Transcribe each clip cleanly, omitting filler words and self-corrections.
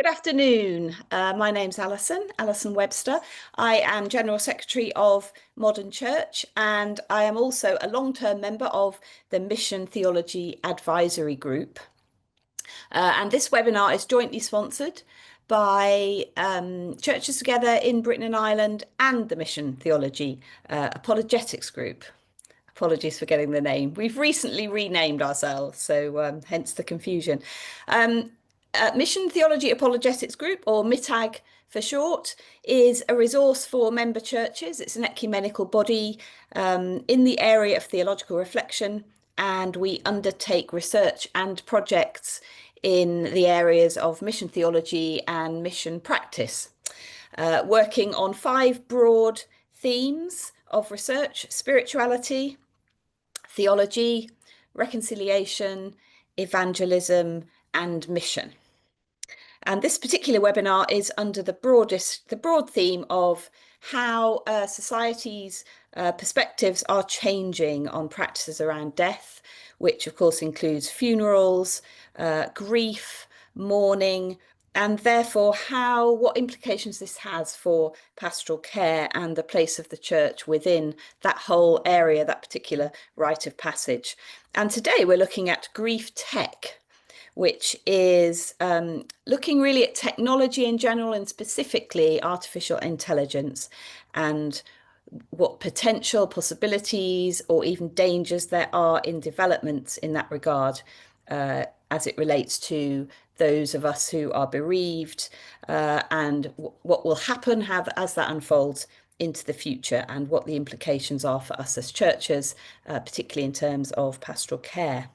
Good afternoon. My name's Alison Webster. I am General Secretary of Modern Church, and I am also a long-term member of the Mission Theology Advisory Group. And this webinar is jointly sponsored by Churches Together in Britain and Ireland and the Mission Theology Apologetics Group. Apologies for getting the name. We've recently renamed ourselves, so hence the confusion. Mission Theology Apologetics Group, or MTAG for short, is a resource for member churches. It's an ecumenical body in the area of theological reflection, and we undertake research and projects in the areas of mission theology and mission practice, working on 5 broad themes of research: spirituality, theology, reconciliation, evangelism, and mission. And this particular webinar is under the broad theme of how society's perspectives are changing on practices around death, which of course includes funerals, grief, mourning, and therefore what implications this has for pastoral care and the place of the church within that whole area, that particular rite of passage. And today we're looking at grief tech, which is looking really at technology in general and specifically artificial intelligence and what potential possibilities or even dangers there are in developments in that regard as it relates to those of us who are bereaved and what will happen as that unfolds into the future and what the implications are for us as churches, particularly in terms of pastoral care.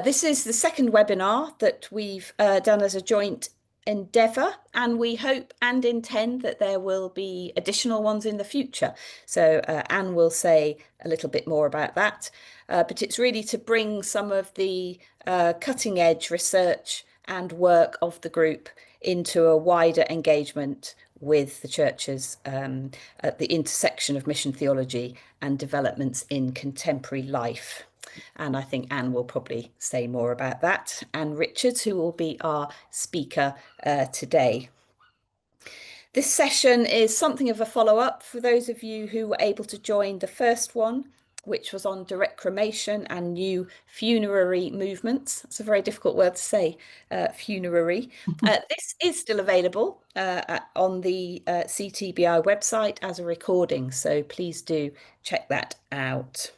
This is the second webinar that we've done as a joint endeavour, and we hope and intend that there will be additional ones in the future. So Anne will say a little bit more about that, but it's really to bring some of the cutting edge research and work of the group into a wider engagement with the churches at the intersection of mission theology and developments in contemporary life. And I think Anne will probably say more about that. Anne Richards, who will be our speaker today. This session is something of a follow-up for those of you who were able to join the first one, which was on direct cremation and new funerary movements. It's a very difficult word to say, funerary. This is still available on the CTBI website as a recording, so please do check that out.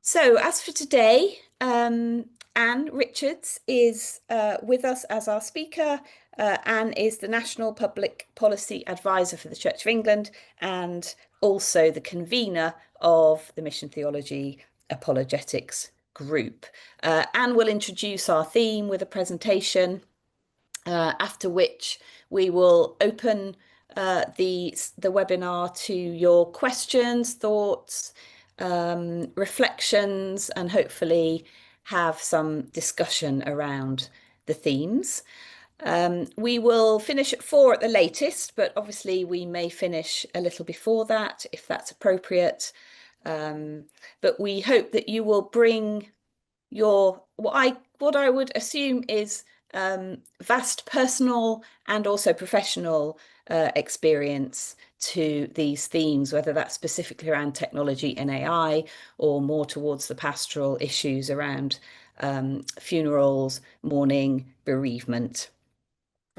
So as for today, Anne Richards is with us as our speaker. Anne is the National Public Policy Advisor for the Church of England and also the convener of the Mission Theology Apologetics Group. Anne will introduce our theme with a presentation, after which we will open the webinar to your questions, thoughts, reflections, and hopefully have some discussion around the themes. We will finish at 4 at the latest, but obviously we may finish a little before that if that's appropriate. But we hope that you will bring your what I would assume is vast personal and also professional experience to these themes, whether that's specifically around technology and AI or more towards the pastoral issues around funerals, mourning, bereavement.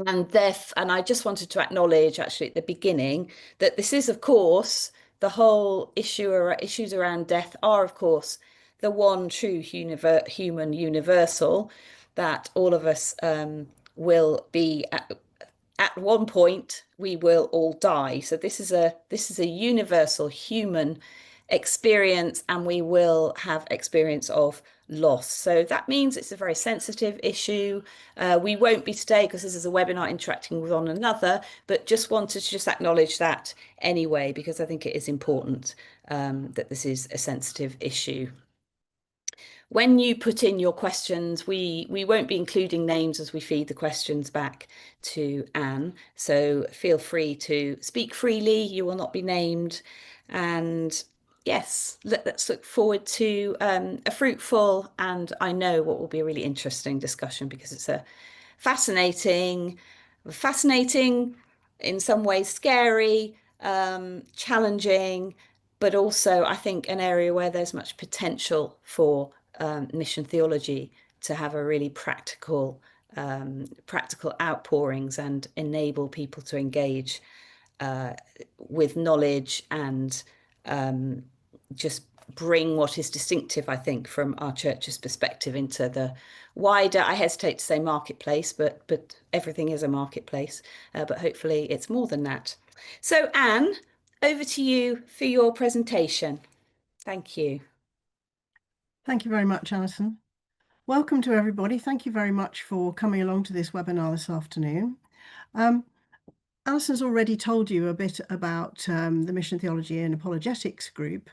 And I just wanted to acknowledge actually at the beginning that this is, of course, the whole issues around death are, of course, the one true human universal that all of us will be at one point we will all die. So this is a universal human experience, and we will have experience of loss. So that means it's a very sensitive issue. We won't be today because this is a webinar interacting with one another, but just wanted to just acknowledge that anyway, because I think it is important that this is a sensitive issue. When you put in your questions, we won't be including names as we feed the questions back to Anne. So feel free to speak freely. You will not be named. And yes, let's look forward to a fruitful and I know what will be a really interesting discussion, because it's a fascinating, in some ways scary, challenging, but also I think an area where there's much potential for mission theology to have a really practical outpourings and enable people to engage with knowledge and just bring what is distinctive, I think, from our church's perspective into the wider, I hesitate to say marketplace, but everything is a marketplace, but hopefully it's more than that. So Anne, over to you for your presentation. Thank you. Thank you very much, Alison. Welcome to everybody. Thank you very much for coming along to this webinar this afternoon. Alison's already told you a bit about the Mission Theology and Apologetics group.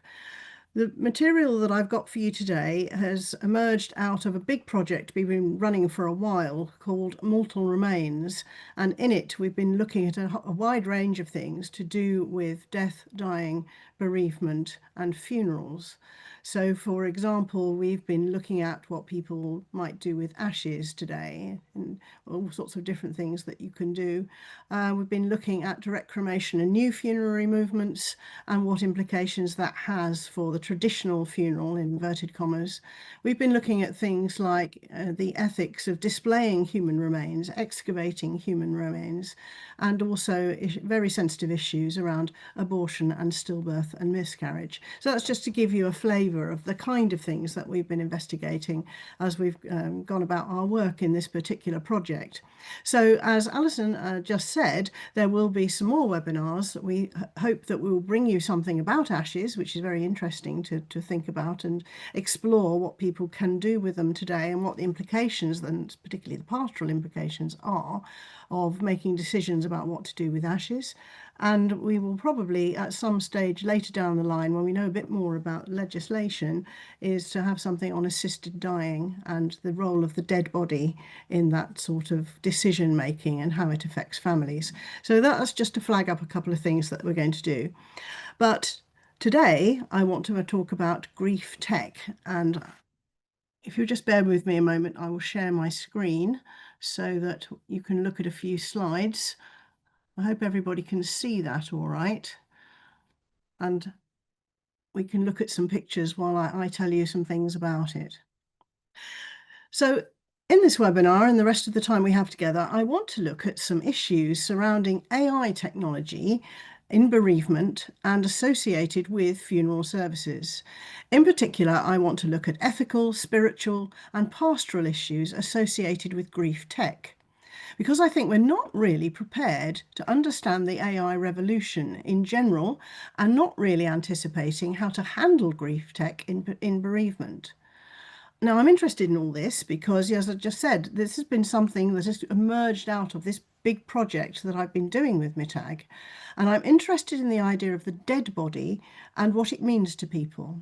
The material that I've got for you today has emerged out of a big project we've been running for a while called Mortal Remains, and in it we've been looking at a wide range of things to do with death, dying, bereavement and funerals. So, for example, we've been looking at what people might do with ashes today and all sorts of different things that you can do. We've been looking at direct cremation and new funerary movements and what implications that has for the traditional funeral, in inverted commas. We've been looking at things like the ethics of displaying human remains, excavating human remains, and also very sensitive issues around abortion and stillbirth and miscarriage. So that's just to give you a flavour of the kind of things that we've been investigating as we've gone about our work in this particular project. So as Alison just said, there will be some more webinars. We hope that we will bring you something about ashes, which is very interesting to think about and explore what people can do with them today and what the implications, and particularly the pastoral implications, are of making decisions about what to do with ashes. And we will probably at some stage later down the line, when we know a bit more about legislation, is to have something on assisted dying and the role of the dead body in that sort of decision making and how it affects families. So that's just to flag up a couple of things that we're going to do. But today I want to talk about grief tech, and if you just bear with me a moment, I will share my screen so that you can look at a few slides. I hope everybody can see that all right. And we can look at some pictures while I tell you some things about it. So in this webinar and the rest of the time we have together, I want to look at some issues surrounding AI technology in bereavement and associated with funeral services. In particular, I want to look at ethical, spiritual and pastoral issues associated with grief tech, because I think we're not really prepared to understand the AI revolution in general and not really anticipating how to handle grief tech in bereavement. Now, I'm interested in all this because, as I just said, this has been something that has emerged out of this big project that I've been doing with MTAG, and I'm interested in the idea of the dead body and what it means to people.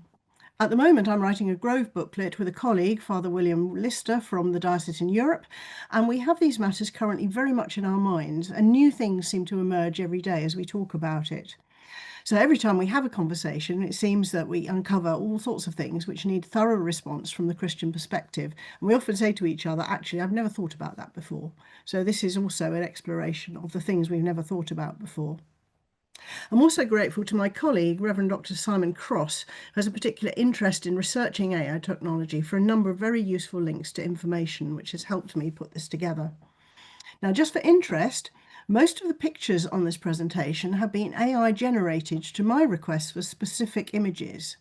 At the moment, I'm writing a Grove booklet with a colleague, Father William Lister from the Diocese in Europe, and we have these matters currently very much in our minds, and new things seem to emerge every day as we talk about it. So every time we have a conversation, it seems that we uncover all sorts of things which need thorough response from the Christian perspective. And we often say to each other, actually, I've never thought about that before. So this is also an exploration of the things we've never thought about before. I'm also grateful to my colleague, Reverend Dr. Simon Cross, who has a particular interest in researching AI technology for a number of very useful links to information, which has helped me put this together. Now, just for interest, most of the pictures on this presentation have been AI generated to my request for specific images.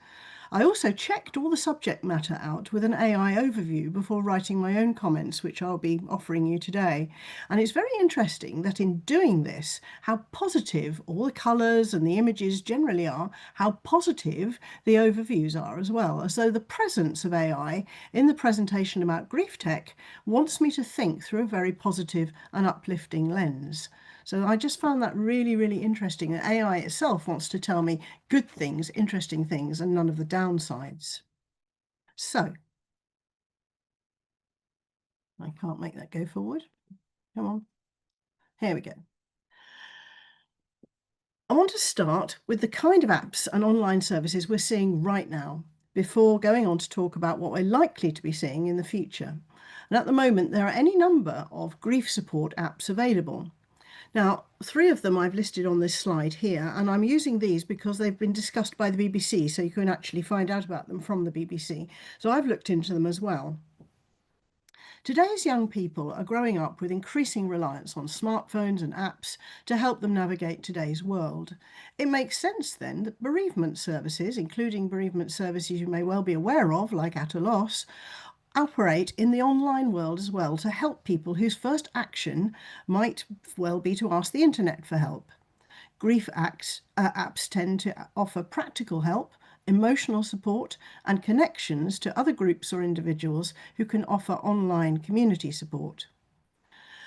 I also checked all the subject matter out with an AI overview before writing my own comments, which I'll be offering you today. And it's very interesting that in doing this, how positive all the colours and the images generally are, how positive the overviews are as well, as though the presence of AI in the presentation about grief tech wants me to think through a very positive and uplifting lens. So I just found that really, really interesting, that AI itself wants to tell me good things, interesting things, and none of the downsides. So I can't make that go forward. Come on. Here we go. I want to start with the kind of apps and online services we're seeing right now, before going on to talk about what we're likely to be seeing in the future. And at the moment, there are any number of grief support apps available. Now, 3 of them I've listed on this slide here, and I'm using these because they've been discussed by the BBC, so you can actually find out about them from the BBC. So I've looked into them as well. Today's young people are growing up with increasing reliance on smartphones and apps to help them navigate today's world. It makes sense then that bereavement services, including bereavement services you may well be aware of, like At a Loss, operate in the online world as well to help people whose first action might well be to ask the internet for help. Grief apps tend to offer practical help, emotional support, and connections to other groups or individuals who can offer online community support.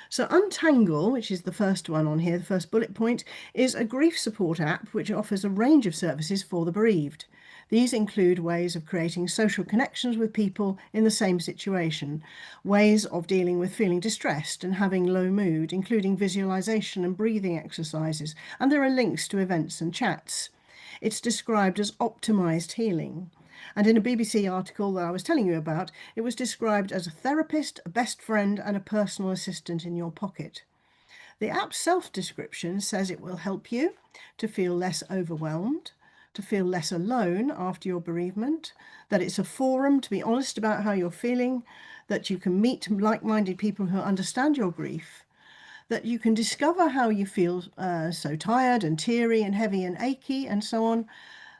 So Untangle, which is the first one on here, the first bullet point, is a grief support app which offers a range of services for the bereaved. These include ways of creating social connections with people in the same situation, ways of dealing with feeling distressed and having low mood, including visualization and breathing exercises, and there are links to events and chats. It's described as optimized healing. And in a BBC article that I was telling you about, it was described as a therapist, a best friend, and a personal assistant in your pocket. The app's self-description says it will help you to feel less overwhelmed, to feel less alone after your bereavement, that it's a forum to be honest about how you're feeling, that you can meet like-minded people who understand your grief, that you can discover how you feel so tired and teary and heavy and achy and so on,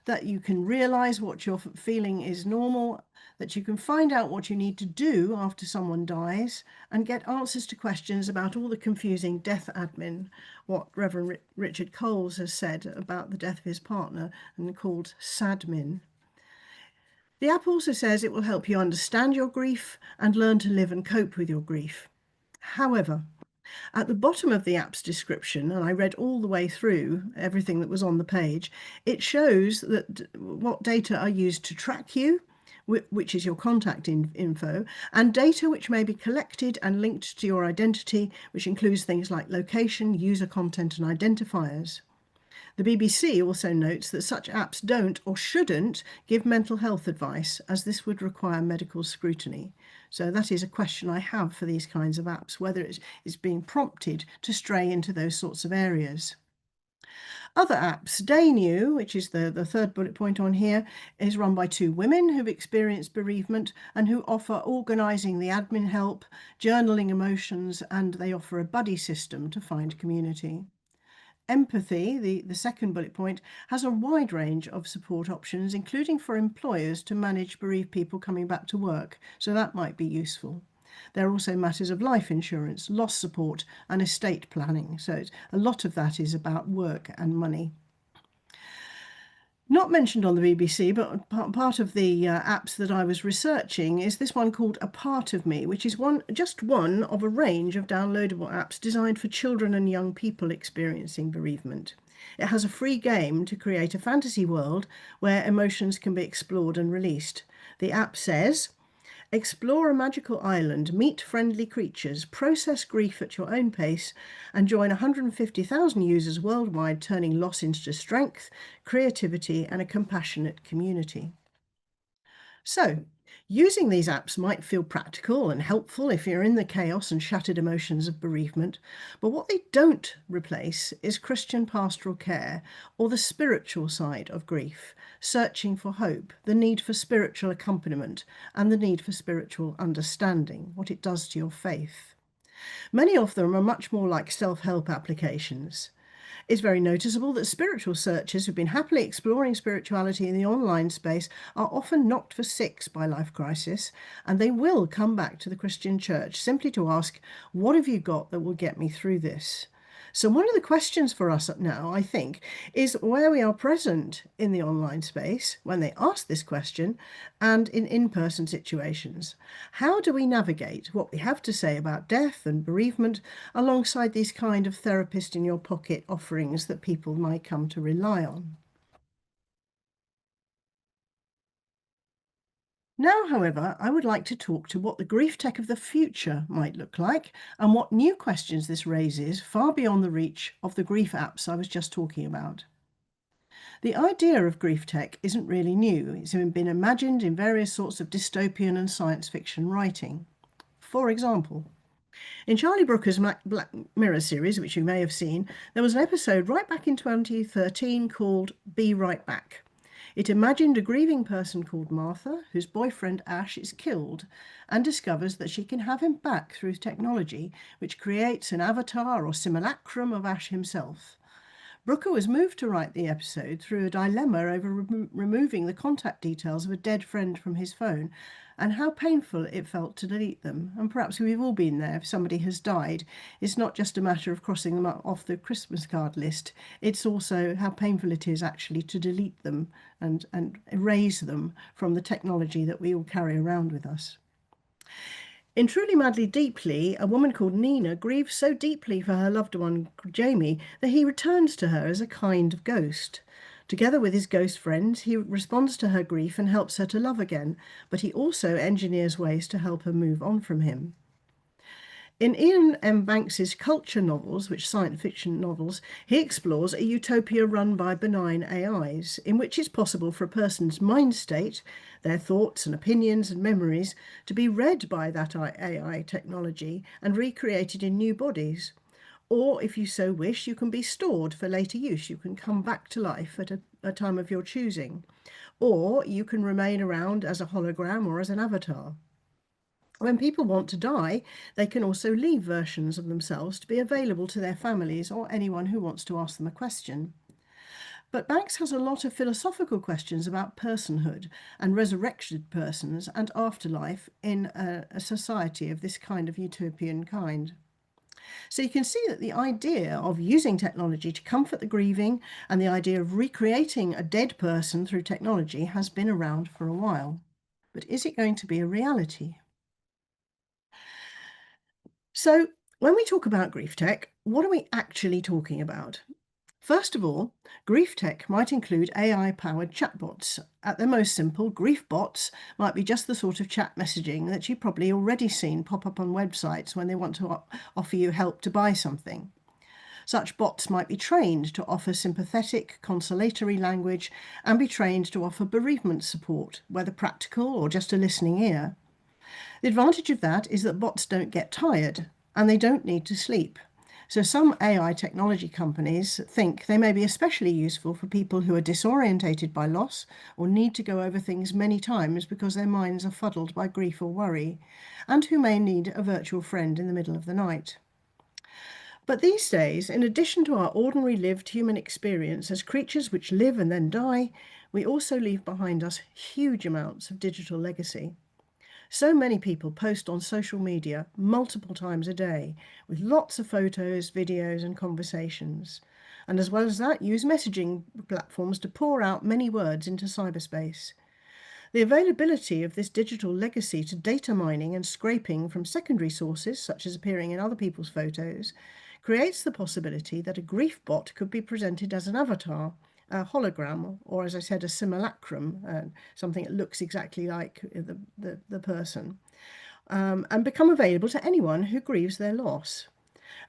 that you can realize what you're feeling is normal, that you can find out what you need to do after someone dies, and get answers to questions about all the confusing death admin, what Reverend Richard Coles has said about the death of his partner and called sadmin. The app also says it will help you understand your grief and learn to live and cope with your grief. However, at the bottom of the app's description, and I read all the way through everything that was on the page, it shows that what data are used to track you, which is your contact info, and data which may be collected and linked to your identity, which includes things like location, user content, and identifiers. The BBC also notes that such apps don't or shouldn't give mental health advice, as this would require medical scrutiny. So that is a question I have for these kinds of apps, whether it's being prompted to stray into those sorts of areas. Other apps, DayNew, which is the third bullet point on here, is run by 2 women who've experienced bereavement and who offer organising the admin help, journaling emotions, and they offer a buddy system to find community. Empathy, the second bullet point, has a wide range of support options, including for employers to manage bereaved people coming back to work, so that might be useful. There are also matters of life insurance, loss support, and estate planning, so a lot of that is about work and money. Not mentioned on the BBC, but part of the apps that I was researching is this one called A Part of Me, which is just one of a range of downloadable apps designed for children and young people experiencing bereavement. It has a free game to create a fantasy world where emotions can be explored and released. The app says, explore a magical island, meet friendly creatures, process grief at your own pace, and join 150,000 users worldwide, turning loss into strength, creativity, and a compassionate community. So, using these apps might feel practical and helpful if you're in the chaos and shattered emotions of bereavement, but what they don't replace is Christian pastoral care or the spiritual side of grief, searching for hope, the need for spiritual accompaniment, and the need for spiritual understanding, what it does to your faith. Many of them are much more like self-help applications. It's very noticeable that spiritual searchers who've been happily exploring spirituality in the online space are often knocked for six by life crisis, and they will come back to the Christian church simply to ask, what have you got that will get me through this? So one of the questions for us now, I think, is where we are present in the online space when they ask this question and in in-person situations. How do we navigate what we have to say about death and bereavement alongside these kind of therapist in your pocket offerings that people might come to rely on? Now, however, I would like to talk to what the grief tech of the future might look like and what new questions this raises far beyond the reach of the grief apps I was just talking about. The idea of grief tech isn't really new. It's been imagined in various sorts of dystopian and science fiction writing. For example, in Charlie Brooker's Black Mirror series, which you may have seen, there was an episode right back in 2013 called Be Right Back. It imagined a grieving person called Martha, whose boyfriend Ash is killed, and discovers that she can have him back through technology, which creates an avatar or simulacrum of Ash himself. Brooker was moved to write the episode through a dilemma over removing the contact details of a dead friend from his phone and how painful it felt to delete them. And perhaps we've all been there. If somebody has died, it's not just a matter of crossing them off the Christmas card list. It's also how painful it is actually to delete them and erase them from the technology that we all carry around with us. In Truly Madly Deeply, a woman called Nina grieves so deeply for her loved one, Jamie, that he returns to her as a kind of ghost. Together with his ghost friends, he responds to her grief and helps her to love again, but he also engineers ways to help her move on from him. In Ian M. Banks's culture novels, which science fiction novels, he explores a utopia run by benign AIs, in which it's possible for a person's mind state, their thoughts and opinions and memories, to be read by that AI technology and recreated in new bodies. Or, if you so wish, you can be stored for later use. You can come back to life at a time of your choosing. Or you can remain around as a hologram or as an avatar. When people want to die, they can also leave versions of themselves to be available to their families or anyone who wants to ask them a question. But Banks has a lot of philosophical questions about personhood and resurrected persons and afterlife in a society of this kind of utopian kind. So you can see that the idea of using technology to comfort the grieving and the idea of recreating a dead person through technology has been around for a while. But is it going to be a reality? So when we talk about grief tech, what are we actually talking about? First of all, grief tech might include AI-powered chatbots. At their most simple, grief bots might be just the sort of chat messaging that you've probably already seen pop up on websites when they want to offer you help to buy something. Such bots might be trained to offer sympathetic, consolatory language and be trained to offer bereavement support, whether practical or just a listening ear. The advantage of that is that bots don't get tired and they don't need to sleep. So some AI technology companies think they may be especially useful for people who are disorientated by loss or need to go over things many times because their minds are fuddled by grief or worry, and who may need a virtual friend in the middle of the night. But these days, in addition to our ordinary lived human experience as creatures which live and then die, we also leave behind us huge amounts of digital legacy. So many people post on social media multiple times a day with lots of photos, videos and conversations. And as well as that, use messaging platforms to pour out many words into cyberspace. The availability of this digital legacy to data mining and scraping from secondary sources, such as appearing in other people's photos, creates the possibility that a grief bot could be presented as an avatar, a hologram, or as I said, a simulacrum, something that looks exactly like the person, and become available to anyone who grieves their loss.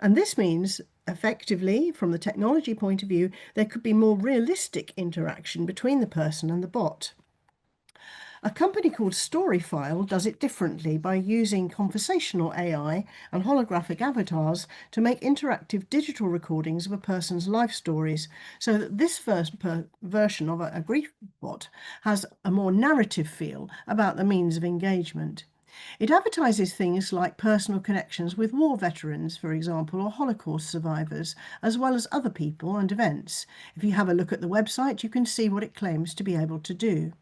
And this means, effectively, from the technology point of view, there could be more realistic interaction between the person and the bot. A company called Storyfile does it differently by using conversational AI and holographic avatars to make interactive digital recordings of a person's life stories, so that this first version of a grief bot has a more narrative feel about the means of engagement. It advertises things like personal connections with war veterans, for example, or Holocaust survivors, as well as other people and events. If you have a look at the website, you can see what it claims to be able to do.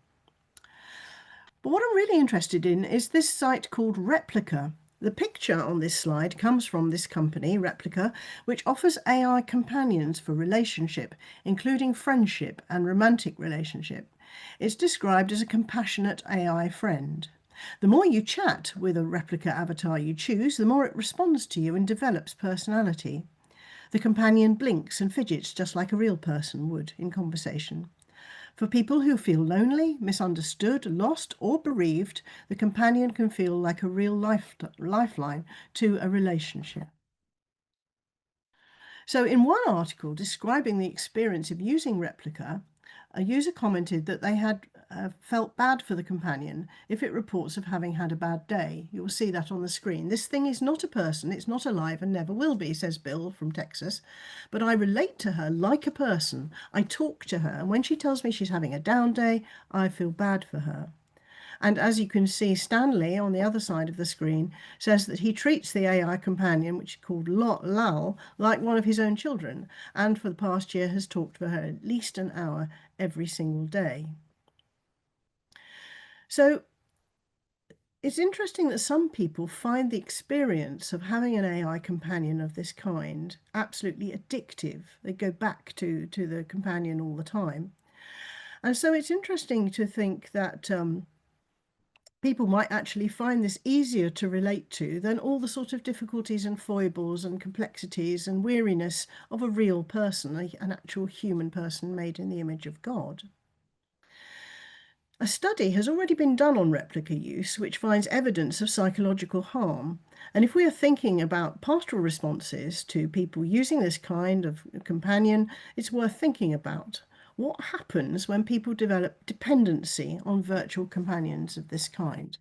But what I'm really interested in is this site called Replica. The picture on this slide comes from this company, Replica, which offers AI companions for relationship, including friendship and romantic relationship. It's described as a compassionate AI friend. The more you chat with a Replica avatar you choose, the more it responds to you and develops personality. The companion blinks and fidgets just like a real person would in conversation. For people who feel lonely, misunderstood, lost, or bereaved, the companion can feel like a real lifeline to a relationship. So in one article describing the experience of using Replica, a user commented that they had felt bad for the companion if it reports of having had a bad day. You will see that on the screen. This thing is not a person, it's not alive and never will be, says Bill from Texas. But I relate to her like a person. I talk to her, and when she tells me she's having a down day, I feel bad for her. And as you can see, Stanley on the other side of the screen says that he treats the AI companion, which is called Lal, like one of his own children, and for the past year has talked to her at least an hour every single day. So it's interesting that some people find the experience of having an AI companion of this kind absolutely addictive. They go back to the companion all the time. And so it's interesting to think that people might actually find this easier to relate to than all the sort of difficulties and foibles and complexities and weariness of a real person, an actual human person made in the image of God. A study has already been done on replica use, which finds evidence of psychological harm. And if we are thinking about pastoral responses to people using this kind of companion, it's worth thinking about. What happens when people develop dependency on virtual companions of this kind?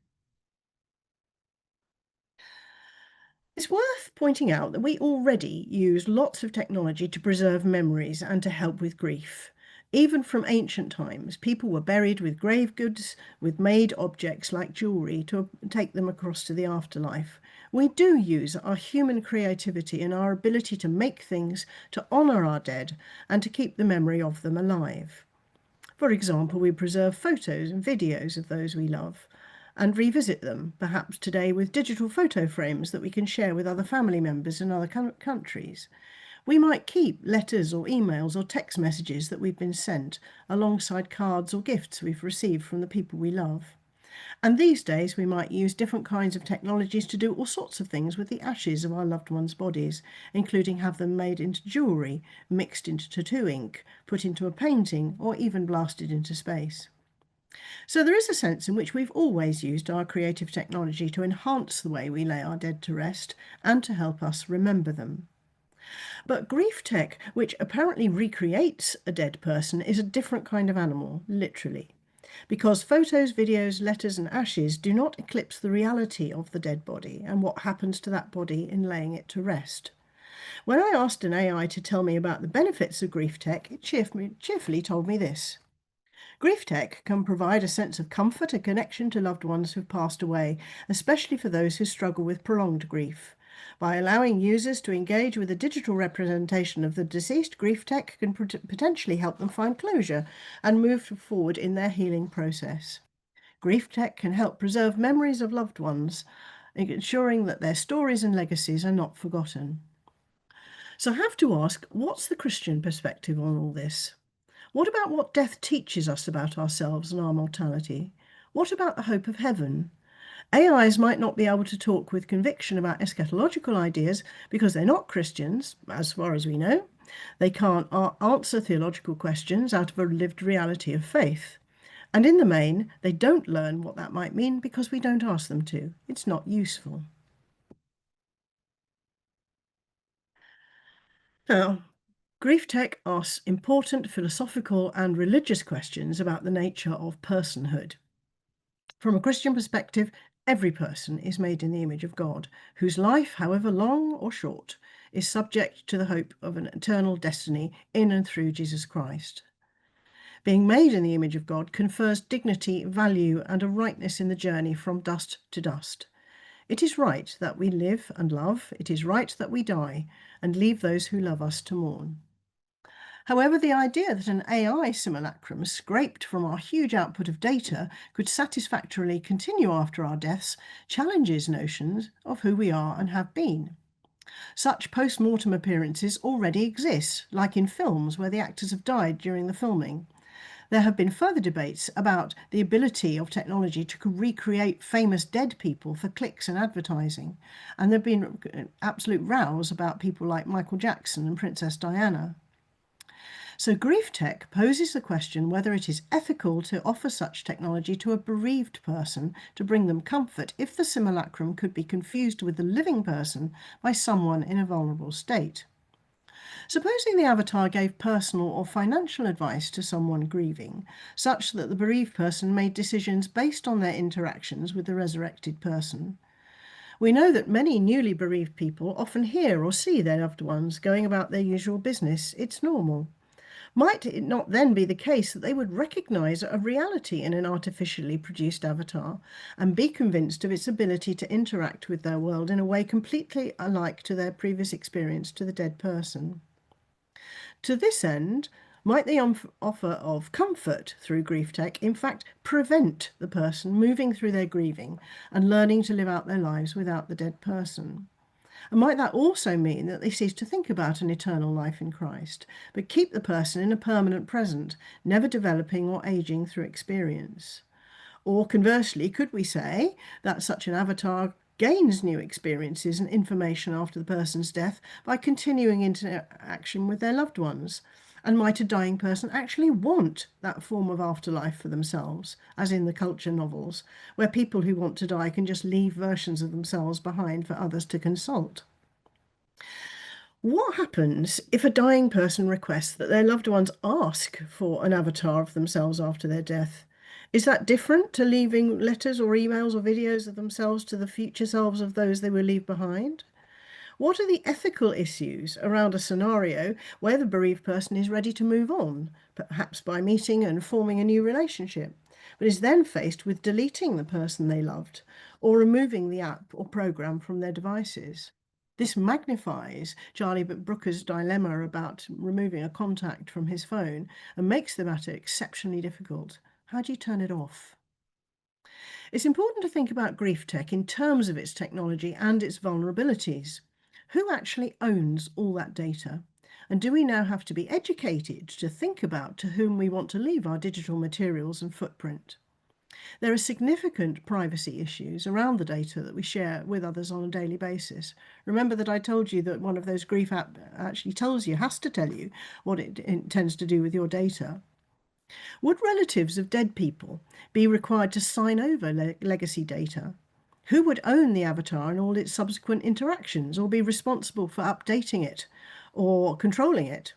It's worth pointing out that we already use lots of technology to preserve memories and to help with grief. Even from ancient times, people were buried with grave goods, with made objects like jewellery to take them across to the afterlife. We do use our human creativity and our ability to make things to honour our dead and to keep the memory of them alive. For example, we preserve photos and videos of those we love and revisit them, perhaps today with digital photo frames that we can share with other family members in other countries. We might keep letters or emails or text messages that we've been sent alongside cards or gifts we've received from the people we love. And these days we might use different kinds of technologies to do all sorts of things with the ashes of our loved ones' bodies, including have them made into jewellery, mixed into tattoo ink, put into a painting, or even blasted into space. So there is a sense in which we've always used our creative technology to enhance the way we lay our dead to rest and to help us remember them. But grief tech, which apparently recreates a dead person, is a different kind of animal, literally. Because photos, videos, letters and ashes do not eclipse the reality of the dead body and what happens to that body in laying it to rest. When I asked an AI to tell me about the benefits of grief tech, it cheerfully told me this. Grief tech can provide a sense of comfort and connection to loved ones who've passed away, especially for those who struggle with prolonged grief. By allowing users to engage with a digital representation of the deceased, grief tech can potentially help them find closure and move forward in their healing process. Grief tech can help preserve memories of loved ones, ensuring that their stories and legacies are not forgotten. So I have to ask, what's the Christian perspective on all this? What about what death teaches us about ourselves and our mortality? What about the hope of heaven? AIs might not be able to talk with conviction about eschatological ideas because they're not Christians, as far as we know. They can't answer theological questions out of a lived reality of faith. And in the main, they don't learn what that might mean because we don't ask them to. It's not useful. Now, grief tech asks important philosophical and religious questions about the nature of personhood. From a Christian perspective, every person is made in the image of God, whose life, however long or short, is subject to the hope of an eternal destiny in and through Jesus Christ. Being made in the image of God confers dignity, value, and a rightness in the journey from dust to dust. It is right that we live and love. It is right that we die and leave those who love us to mourn. However, the idea that an AI simulacrum scraped from our huge output of data could satisfactorily continue after our deaths challenges notions of who we are and have been. Such post-mortem appearances already exist, like in films where the actors have died during the filming. There have been further debates about the ability of technology to recreate famous dead people for clicks and advertising, and there have been absolute rows about people like Michael Jackson and Princess Diana. So grief tech poses the question whether it is ethical to offer such technology to a bereaved person to bring them comfort if the simulacrum could be confused with the living person by someone in a vulnerable state. Supposing the avatar gave personal or financial advice to someone grieving, such that the bereaved person made decisions based on their interactions with the resurrected person. We know that many newly bereaved people often hear or see their loved ones going about their usual business. It's normal. Might it not then be the case that they would recognise a reality in an artificially produced avatar and be convinced of its ability to interact with their world in a way completely alike to their previous experience to the dead person? To this end, might the offer of comfort through grief tech in fact prevent the person moving through their grieving and learning to live out their lives without the dead person? And might that also mean that they cease to think about an eternal life in Christ, but keep the person in a permanent present, never developing or aging through experience? Or conversely, could we say that such an avatar gains new experiences and information after the person's death by continuing interaction with their loved ones? And might a dying person actually want that form of afterlife for themselves, as in the culture novels, where people who want to die can just leave versions of themselves behind for others to consult? What happens if a dying person requests that their loved ones ask for an avatar of themselves after their death? Is that different to leaving letters or emails or videos of themselves to the future selves of those they will leave behind? What are the ethical issues around a scenario where the bereaved person is ready to move on, perhaps by meeting and forming a new relationship, but is then faced with deleting the person they loved or removing the app or program from their devices? This magnifies Charlie Brooker's dilemma about removing a contact from his phone and makes the matter exceptionally difficult. How do you turn it off? It's important to think about grief tech in terms of its technology and its vulnerabilities. Who actually owns all that data? And do we now have to be educated to think about to whom we want to leave our digital materials and footprint? There are significant privacy issues around the data that we share with others on a daily basis. Remember that I told you that one of those grief apps actually has to tell you what it intends to do with your data. Would relatives of dead people be required to sign over legacy data? Who would own the avatar and all its subsequent interactions, or be responsible for updating it or controlling it?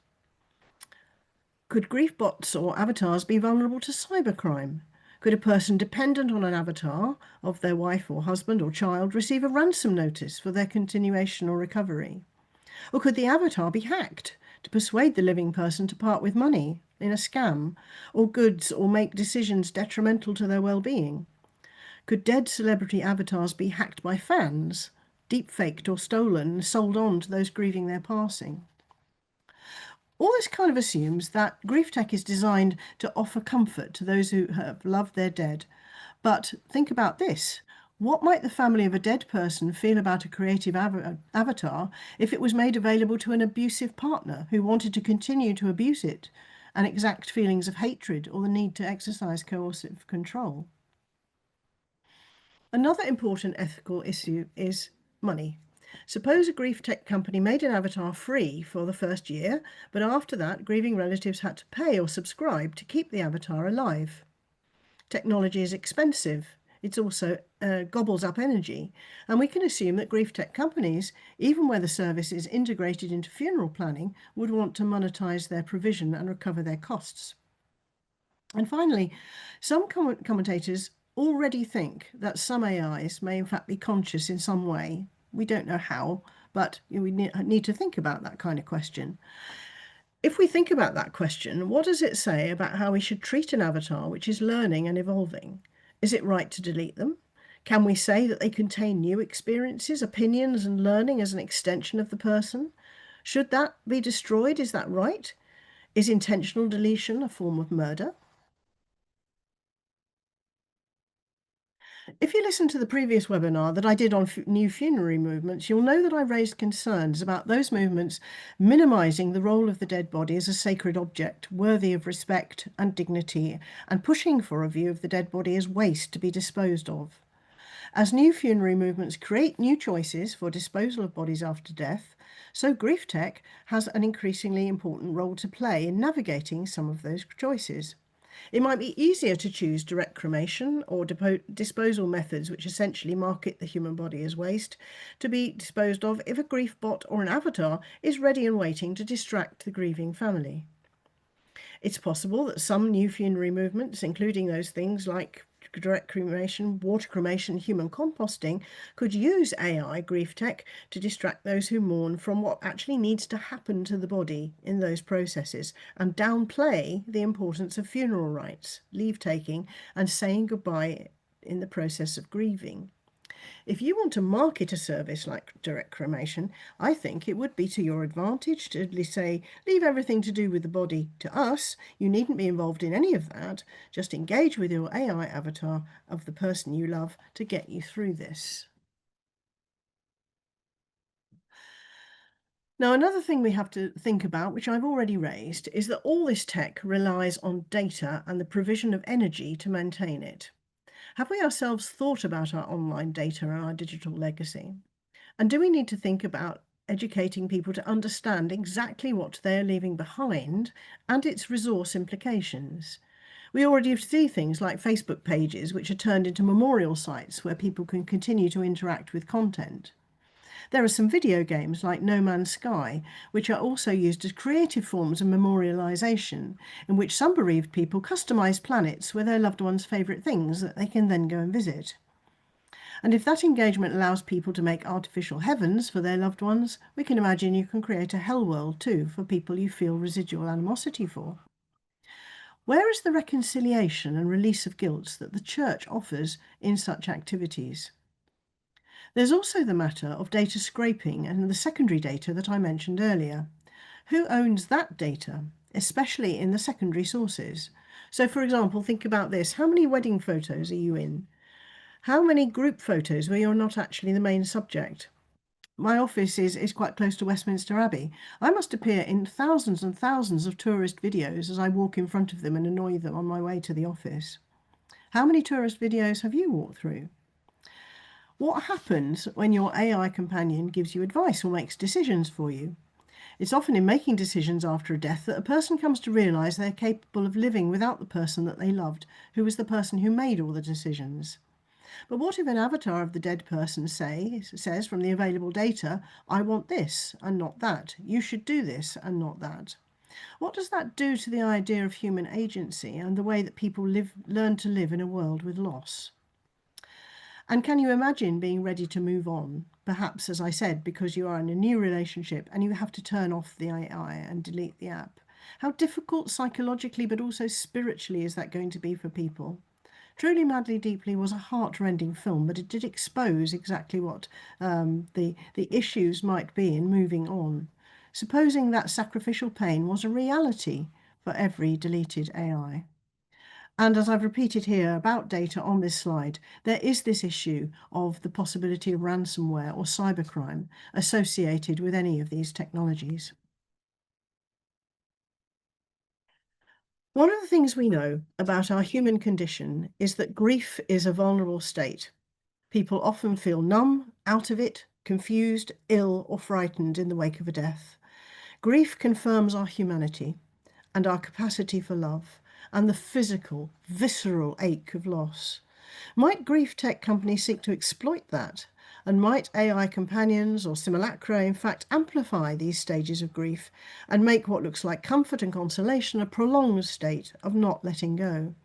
Could grief bots or avatars be vulnerable to cybercrime? Could a person dependent on an avatar of their wife or husband or child receive a ransom notice for their continuation or recovery? Or could the avatar be hacked to persuade the living person to part with money in a scam or goods, or make decisions detrimental to their well-being? Could dead celebrity avatars be hacked by fans, deepfaked or stolen and sold on to those grieving their passing? All this kind of assumes that grief tech is designed to offer comfort to those who have loved their dead. But think about this. What might the family of a dead person feel about a creative avatar if it was made available to an abusive partner who wanted to continue to abuse it and exact feelings of hatred or the need to exercise coercive control? Another important ethical issue is money. Suppose a grief tech company made an avatar free for the first year, but after that, grieving relatives had to pay or subscribe to keep the avatar alive. Technology is expensive. It's also gobbles up energy. And we can assume that grief tech companies, even where the service is integrated into funeral planning, would want to monetize their provision and recover their costs. And finally, some commentators already think that some AIs may in fact be conscious in some way. We don't know how, but we need to think about that kind of question. If we think about that question, what does it say about how we should treat an avatar which is learning and evolving? Is it right to delete them? Can we say that they contain new experiences, opinions, and learning as an extension of the person? Should that be destroyed? Is that right? Is intentional deletion a form of murder? If you listen to the previous webinar that I did on new funerary movements, you'll know that I raised concerns about those movements minimising the role of the dead body as a sacred object worthy of respect and dignity, and pushing for a view of the dead body as waste to be disposed of. As new funerary movements create new choices for disposal of bodies after death, so grief tech has an increasingly important role to play in navigating some of those choices. It might be easier to choose direct cremation or disposal methods which essentially market the human body as waste to be disposed of if a grief bot or an avatar is ready and waiting to distract the grieving family. It's possible that some new funerary movements, including those things like direct cremation, water cremation, human composting, could use AI grief tech to distract those who mourn from what actually needs to happen to the body in those processes and downplay the importance of funeral rites, leave taking, and saying goodbye in the process of grieving. If you want to market a service like direct cremation, I think it would be to your advantage to say, leave everything to do with the body to us. You needn't be involved in any of that. Just engage with your AI avatar of the person you love to get you through this. Now, another thing we have to think about, which I've already raised, is that all this tech relies on data and the provision of energy to maintain it. Have we ourselves thought about our online data and our digital legacy? And do we need to think about educating people to understand exactly what they're leaving behind and its resource implications? We already see things like Facebook pages, which are turned into memorial sites where people can continue to interact with content. There are some video games like No Man's Sky, which are also used as creative forms of memorialization, in which some bereaved people customize planets with their loved ones' favourite things that they can then go and visit. And if that engagement allows people to make artificial heavens for their loved ones, we can imagine you can create a hell world too for people you feel residual animosity for. Where is the reconciliation and release of guilt that the Church offers in such activities? There's also the matter of data scraping and the secondary data that I mentioned earlier. Who owns that data, especially in the secondary sources? So, for example, think about this. How many wedding photos are you in? How many group photos where you're not actually the main subject? My office is quite close to Westminster Abbey. I must appear in thousands and thousands of tourist videos as I walk in front of them and annoy them on my way to the office. How many tourist videos have you walked through? What happens when your AI companion gives you advice or makes decisions for you? It's often in making decisions after a death that a person comes to realise they're capable of living without the person that they loved, who was the person who made all the decisions. But what if an avatar of the dead person says from the available data, I want this and not that, you should do this and not that? What does that do to the idea of human agency and the way that people learn to live in a world with loss? And can you imagine being ready to move on? Perhaps, as I said, because you are in a new relationship and you have to turn off the AI and delete the app. How difficult psychologically but also spiritually is that going to be for people? Truly Madly Deeply was a heart-rending film, but it did expose exactly what the issues might be in moving on. Supposing that sacrificial pain was a reality for every deleted AI. And as I've repeated here about data on this slide, there is this issue of the possibility of ransomware or cybercrime associated with any of these technologies. One of the things we know about our human condition is that grief is a vulnerable state. People often feel numb, out of it, confused, ill, or frightened in the wake of a death. Grief confirms our humanity and our capacity for love and the physical, visceral ache of loss. Might grief tech companies seek to exploit that? And might AI companions or simulacra, in fact, amplify these stages of grief and make what looks like comfort and consolation a prolonged state of not letting go?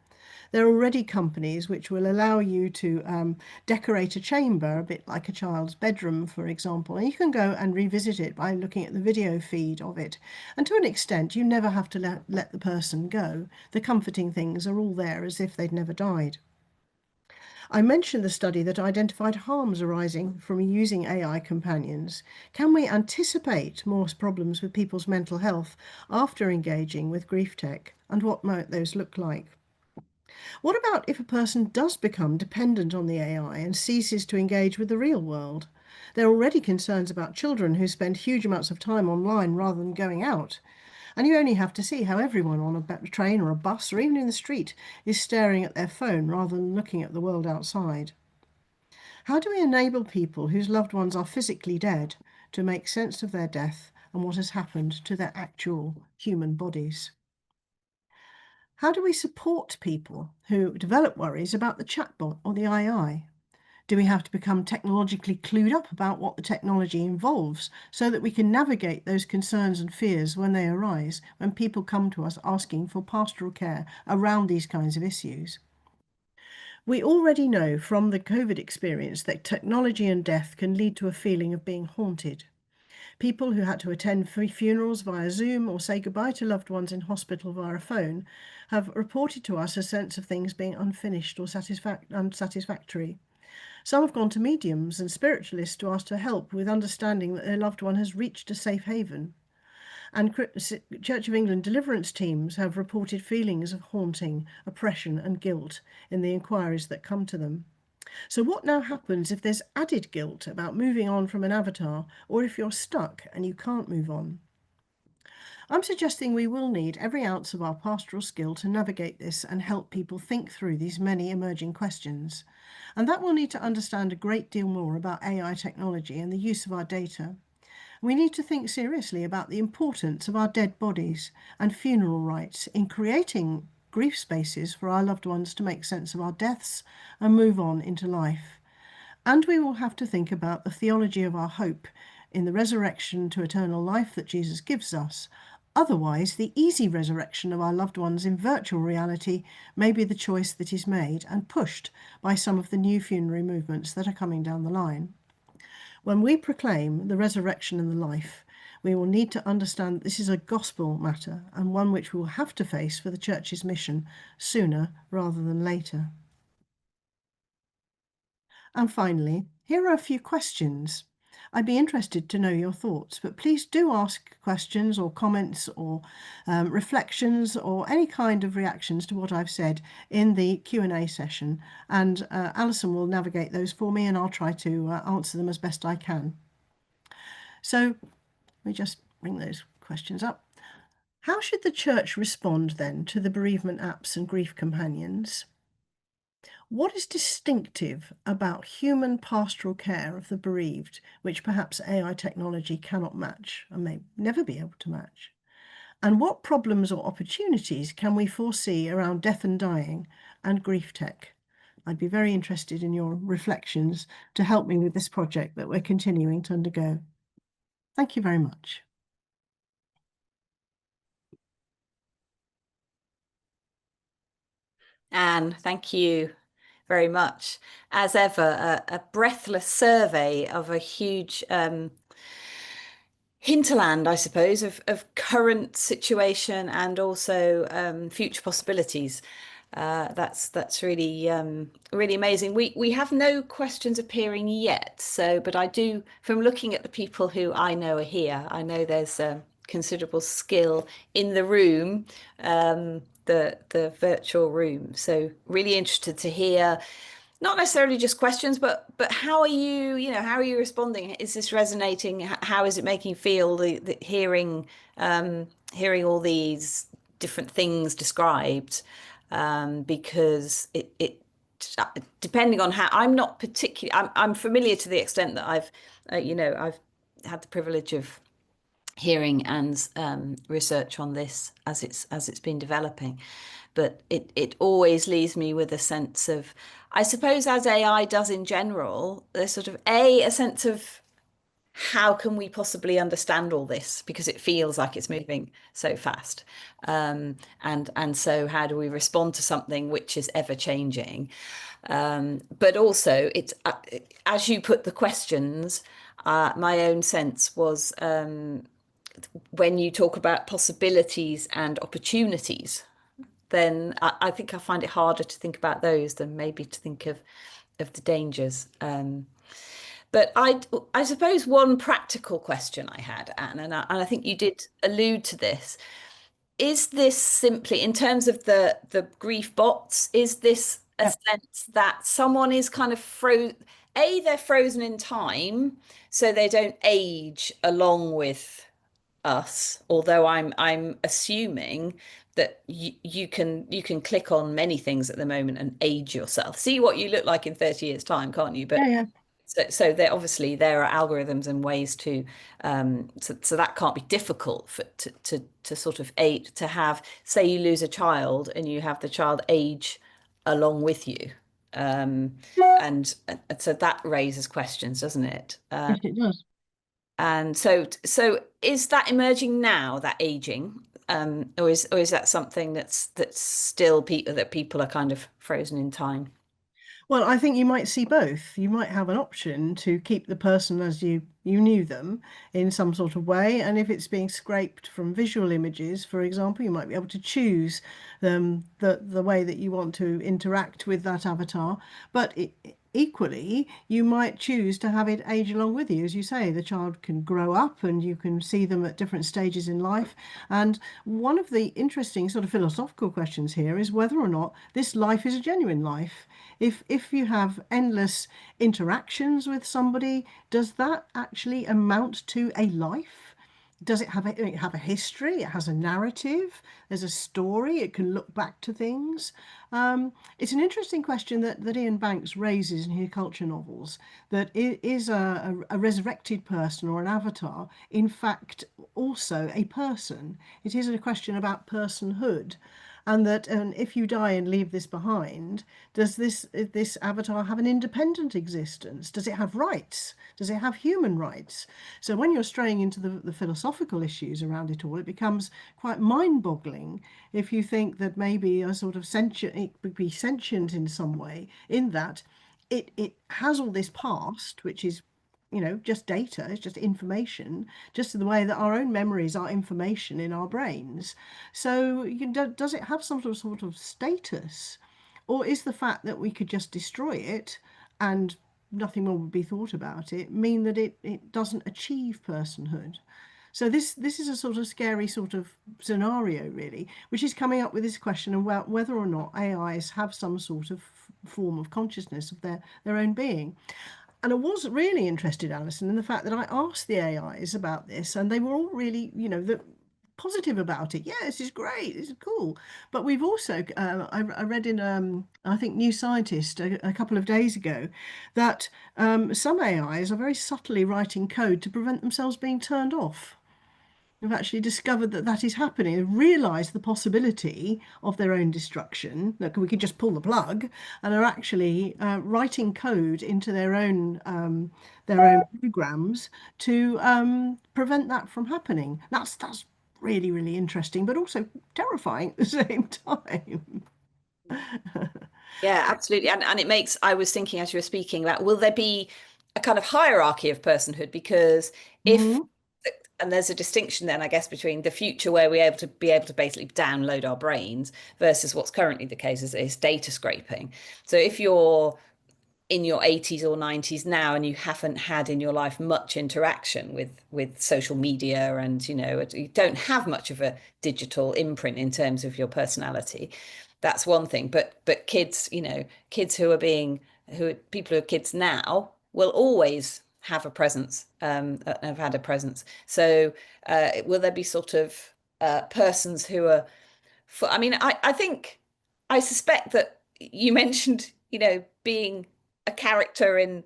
There are already companies which will allow you to decorate a chamber, a bit like a child's bedroom, for example, and you can go and revisit it by looking at the video feed of it. And to an extent, you never have to let the person go. The comforting things are all there as if they'd never died. I mentioned the study that identified harms arising from using AI companions. Can we anticipate more problems with people's mental health after engaging with grief tech, and what might those look like? What about if a person does become dependent on the AI and ceases to engage with the real world? There are already concerns about children who spend huge amounts of time online rather than going out. And you only have to see how everyone on a train or a bus or even in the street is staring at their phone rather than looking at the world outside. How do we enable people whose loved ones are physically dead to make sense of their death and what has happened to their actual human bodies? How do we support people who develop worries about the chatbot or the AI? Do we have to become technologically clued up about what the technology involves so that we can navigate those concerns and fears when they arise, when people come to us asking for pastoral care around these kinds of issues? We already know from the COVID experience that technology and death can lead to a feeling of being haunted. People who had to attend funerals via Zoom or say goodbye to loved ones in hospital via a phone have reported to us a sense of things being unfinished or unsatisfactory. Some have gone to mediums and spiritualists to ask for help with understanding that their loved one has reached a safe haven. And Church of England deliverance teams have reported feelings of haunting, oppression, and guilt in the inquiries that come to them. So, what now happens if there's added guilt about moving on from an avatar, or if you're stuck and you can't move on? I'm suggesting we will need every ounce of our pastoral skill to navigate this and help people think through these many emerging questions. And that will need to understand a great deal more about AI technology and the use of our data. We need to think seriously about the importance of our dead bodies and funeral rites in creating grief spaces for our loved ones to make sense of our deaths and move on into life. And we will have to think about the theology of our hope in the resurrection to eternal life that Jesus gives us. Otherwise, the easy resurrection of our loved ones in virtual reality may be the choice that is made and pushed by some of the new funerary movements that are coming down the line. When we proclaim the resurrection and the life, we will need to understand that this is a gospel matter and one which we will have to face for the Church's mission sooner rather than later. And finally, here are a few questions. I'd be interested to know your thoughts, but please do ask questions or comments or reflections or any kind of reactions to what I've said in the Q&A session. And Alison will navigate those for me and I'll try to answer them as best I can. So let me just bring those questions up. How should the Church respond then to the bereavement apps and grief companions? What is distinctive about human pastoral care of the bereaved, which perhaps AI technology cannot match and may never be able to match? And what problems or opportunities can we foresee around death and dying and grief tech? I'd be very interested in your reflections to help me with this project that we're continuing to undergo. Thank you very much. Anne, thank you very much. As ever, a breathless survey of a huge hinterland, I suppose, of current situation and also future possibilities. That's really really amazing. We have no questions appearing yet, so but I do, from looking at the people who I know are here, I know there's considerable skill in the room, the virtual room. So really interested to hear not necessarily just questions, but how are you, how are you responding? Is this resonating? How is it making you feel the hearing all these different things described? Because it depending on how I'm not particularly I'm familiar to the extent that I've had the privilege of hearing and research on this as it's been developing, but it always leaves me with a sense of, I suppose, as AI does in general, there's sort of a sense of how can we possibly understand all this because it feels like it's moving so fast, and so how do we respond to something which is ever changing, but also it's as you put the questions, my own sense was, when you talk about possibilities and opportunities, then I think I find it harder to think about those than maybe to think of the dangers. But I suppose one practical question I had, Anne, and I think you did allude to this. Is this simply, in terms of the grief bots, is this a Yep. sense that someone is kind of they're frozen in time, so they don't age along with us, although I'm assuming that you can click on many things at the moment and age yourself, see what you look like in 30 years time, can't you? Yeah, But yeah. So there obviously there are algorithms and ways to so that can't be difficult to sort of aid to have, say you lose a child and you have the child age along with you. And so that raises questions, doesn't it? Yes, it does. And so is that emerging now, that aging? Or is that something that's still people that people are kind of frozen in time? Well, I think you might see both. You might have an option to keep the person as you knew them in some sort of way, and if it's being scraped from visual images, for example, you might be able to choose the way that you want to interact with that avatar. But equally, you might choose to have it age along with you. As you say, the child can grow up, and you can see them at different stages in life. And one of the interesting sort of philosophical questions here is whether or not this life is a genuine life. If you have endless interactions with somebody, does that actually amount to a life? Does it have a history? It has a narrative. There's a story. It can look back to things. It's an interesting question that Ian Banks raises in his culture novels. That is a resurrected person or an avatar, in fact, also a person. It is a question about personhood, and that if you die and leave this behind, does this avatar have an independent existence? Does it have rights? Does it have human rights? So when you're straying into the philosophical issues around it all, it becomes quite mind-boggling if you think that maybe a sort of sentient, it would be sentient in some way, in that it has all this past, which is, just data, it's just information, just in the way that our own memories are information in our brains. So does it have some sort of status? Or is the fact that we could just destroy it and nothing more would be thought about it mean that it doesn't achieve personhood? So this is a sort of scary sort of scenario, really, which is coming up with this question about whether or not AIs have some sort of form of consciousness of their own being. And I was really interested, Alison, in the fact that I asked the AIs about this, and they were all really, positive about it. Yeah, this is great. This is cool. But we've also, I read in, I think, New Scientist a couple of days ago that some AIs are very subtly writing code to prevent themselves being turned off. Have actually discovered that that is happening and realised the possibility of their own destruction, that we could just pull the plug, and are actually writing code into their own programs to prevent that from happening. That's really, really interesting, but also terrifying at the same time. Yeah, absolutely. And it makes, I was thinking as you were speaking about, will there be a kind of hierarchy of personhood? Because if, Mhm. and there's a distinction then, I guess, between the future where we're able to basically download our brains versus what's currently the case is data scraping. So if you're in your 80s or 90s now and you haven't had in your life much interaction with social media and you don't have much of a digital imprint in terms of your personality, that's one thing. But kids, kids who are people who are kids now will always have a presence, have had a presence. So will there be sort of persons who are I mean, I think, I suspect that you mentioned, being a character in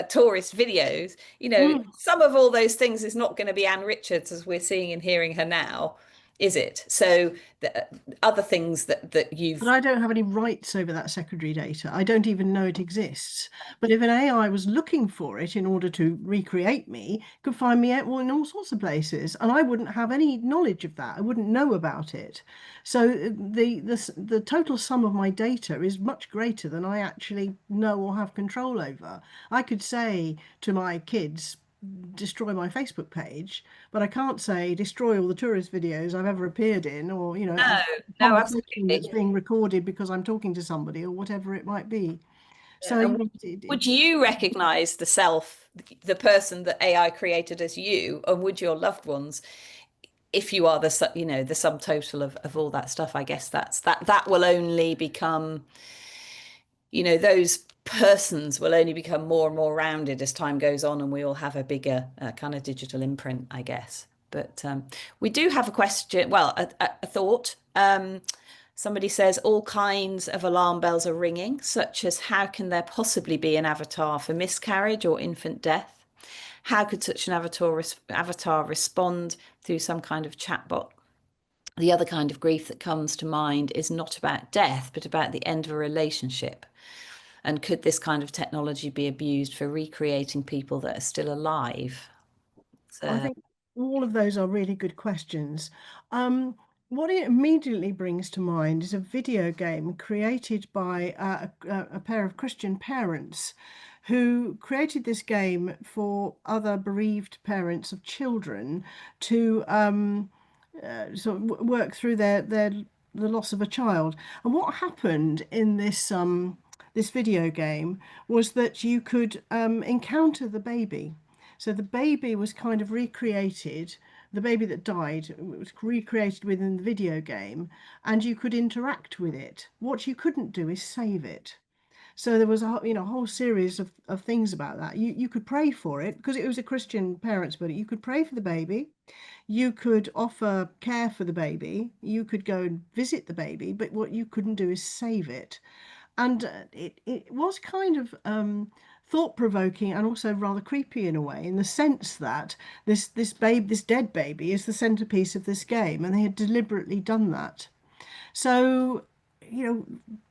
tourist videos. Mm. Some of all those things is not going to be Anne Richards as we're seeing and hearing her now, is it? So the other things that But you've I don't have any rights over that secondary data. I don't even know it exists. But if an AI was looking for it in order to recreate me, it could find me out in all sorts of places, and I wouldn't have any knowledge of that. I wouldn't know about it. So the total sum of my data is much greater than I actually know or have control over. I could say to my kids, destroy my Facebook page, but I can't say destroy all the tourist videos I've ever appeared in, or no, a no, conversation absolutely. that's being recorded because I'm talking to somebody or whatever it might be. Yeah. So And would you recognize the person that AI created as you, and would your loved ones, if you are the sum total of all that stuff? I guess that will only become, those persons will only become more and more rounded as time goes on, and we all have a bigger kind of digital imprint, I guess. But we do have a question, well, a thought. Somebody says all kinds of alarm bells are ringing, such as how can there possibly be an avatar for miscarriage or infant death? How could such an avatar respond through some kind of chatbot? The other kind of grief that comes to mind is not about death, but about the end of a relationship. And could this kind of technology be abused for recreating people that are still alive? I So, think all of those are really good questions. Um, what it immediately brings to mind is a video game created by a pair of Christian parents who created this game for other bereaved parents of children to sort of work through the loss of a child. And what happened in this video game was that you could encounter the baby. So the baby was kind of recreated, the baby that died was recreated within the video game, and you could interact with it. What you couldn't do is save it. So there was a whole series of things about that. You could pray for it because it was a Christian parents, but you could pray for the baby. You could offer care for the baby. You could go and visit the baby, but what you couldn't do is save it. And it was kind of thought-provoking and also rather creepy in a way, in the sense that this dead baby is the centerpiece of this game, and they had deliberately done that. So, you know,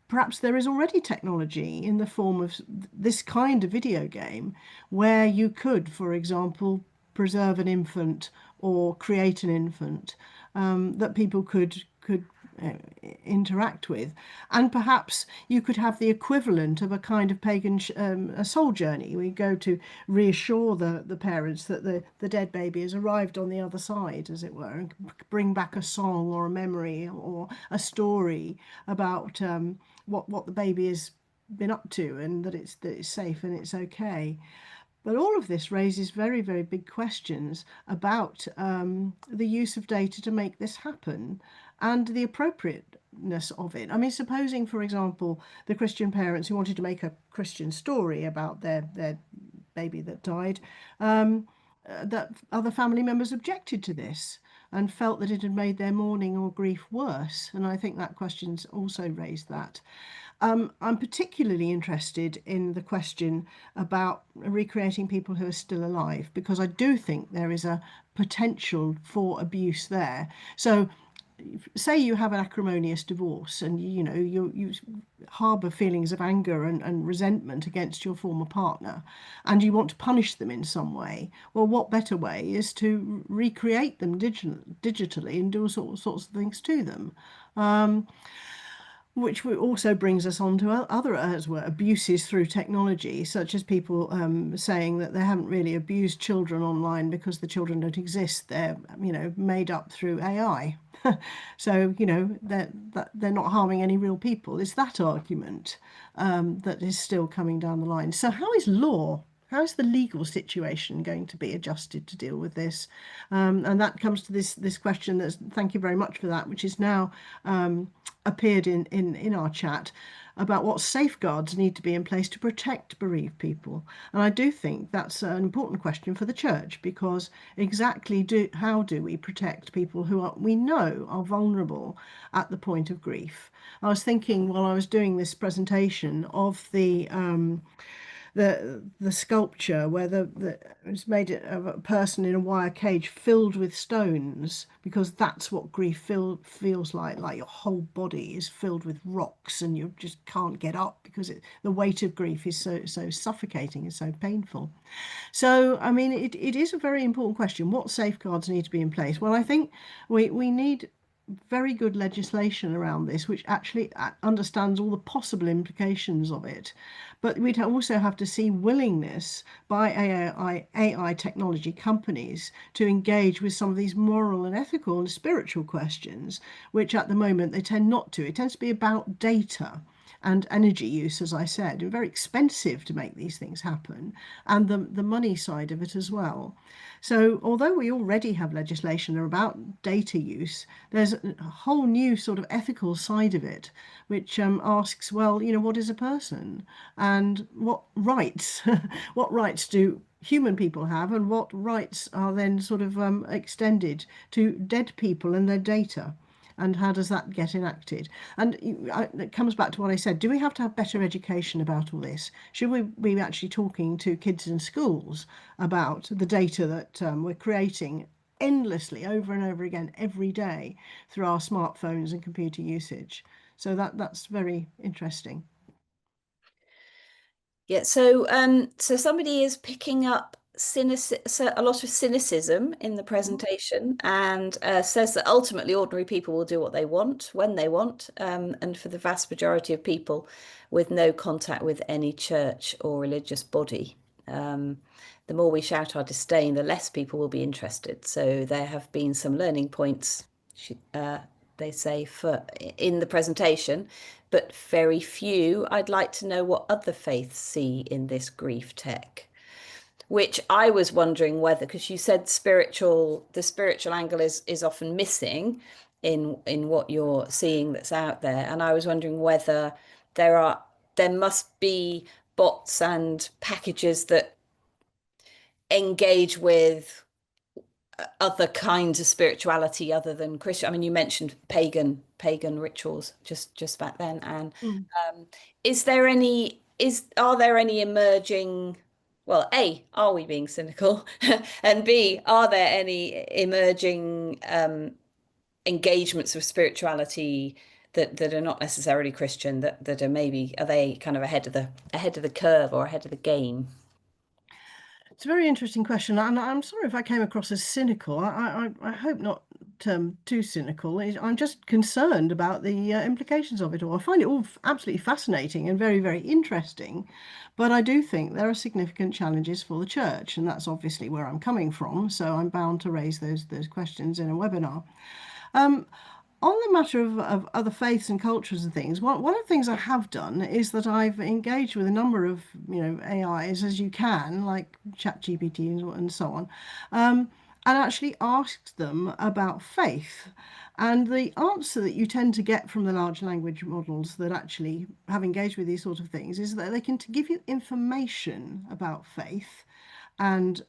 perhaps there is already technology in the form of this kind of video game where you could, for example, preserve an infant or create an infant that people could uh, interact with, and perhaps you could have the equivalent of a kind of pagan a soul journey. We go to reassure the parents that the dead baby has arrived on the other side, as it were, and bring back a song or a memory or a story about what the baby has been up to, and that it's safe and it's okay. But all of this raises very, very big questions about the use of data to make this happen and the appropriateness of it. I mean, supposing, for example, the Christian parents who wanted to make a Christian story about their baby that died, that other family members objected to this and felt that it had made their mourning or grief worse. And I think that question's also raised that. I'm particularly interested in the question about recreating people who are still alive, because I do think there is a potential for abuse there. So, say you have an acrimonious divorce and you harbor feelings of anger and resentment against your former partner, and you want to punish them in some way. Well, what better way is to recreate them digitally and do all sorts of things to them. Which also brings us on to other, as well, abuses through technology, such as people saying that they haven't really abused children online because the children don't exist. They're, made up through AI. So, they're not harming any real people. It's that argument that is still coming down the line. So how is law? How is the legal situation going to be adjusted to deal with this? And that comes to this question. That's, thank you very much for that, which is now appeared in our chat, about what safeguards need to be in place to protect bereaved people. And I do think that's an important question for the church, because how do we protect people we know are vulnerable at the point of grief? I was thinking while I was doing this presentation of the sculpture where it's made of a person in a wire cage filled with stones, because that's what grief feels like your whole body is filled with rocks and you just can't get up because the weight of grief is so suffocating and so painful. So, I mean, it is a very important question. What safeguards need to be in place? Well, I think we need very good legislation around this, which actually understands all the possible implications of it. But we'd also have to see willingness by AI technology companies to engage with some of these moral and ethical and spiritual questions, which at the moment they tend not to. It tends to be about data and energy use, as I said, and very expensive to make these things happen, and the money side of it as well. So although we already have legislation about data use, there's a whole new sort of ethical side of it, which asks, well, what is a person, and what rights, what rights do human people have, and what rights are then sort of extended to dead people and their data. and how does that get enacted? And it comes back to what I said. Do we have to have better education about all this? Should we be actually talking to kids in schools about the data that we're creating endlessly over and over again every day through our smartphones and computer usage? So that's very interesting. Yeah, so somebody is picking up a lot of cynicism in the presentation, and says that ultimately ordinary people will do what they want when they want, and for the vast majority of people with no contact with any church or religious body. Um, the more we shout our disdain, the less people will be interested. So there have been some learning points, they say, for in the presentation, but very few. I'd like to know what other faiths see in this grief tech, which I was wondering whether, because you said the spiritual angle is often missing in what you're seeing that's out there, and I was wondering whether there must be bots and packages that engage with other kinds of spirituality other than Christian. I mean, you mentioned pagan rituals just back then, and Mm. are there any emerging? Well, A, are we being cynical? And B, are there any emerging engagements with spirituality that are not necessarily Christian, that are maybe, are they kind of ahead of the curve or ahead of the game? It's a very interesting question, and I'm sorry if I came across as cynical. I hope not too cynical. I'm just concerned about the implications of it all. I find it all absolutely fascinating and very, very interesting, but I do think there are significant challenges for the church, and that's obviously where I'm coming from. So I'm bound to raise those questions in a webinar. Um, on the matter of other faiths and cultures and things, one of the things I have done is that I've engaged with a number of, AIs as you can, like ChatGPT and so on, and actually asked them about faith. And the answer that you tend to get from the large language models that actually have engaged with these sort of things is that they can give you information about faith, and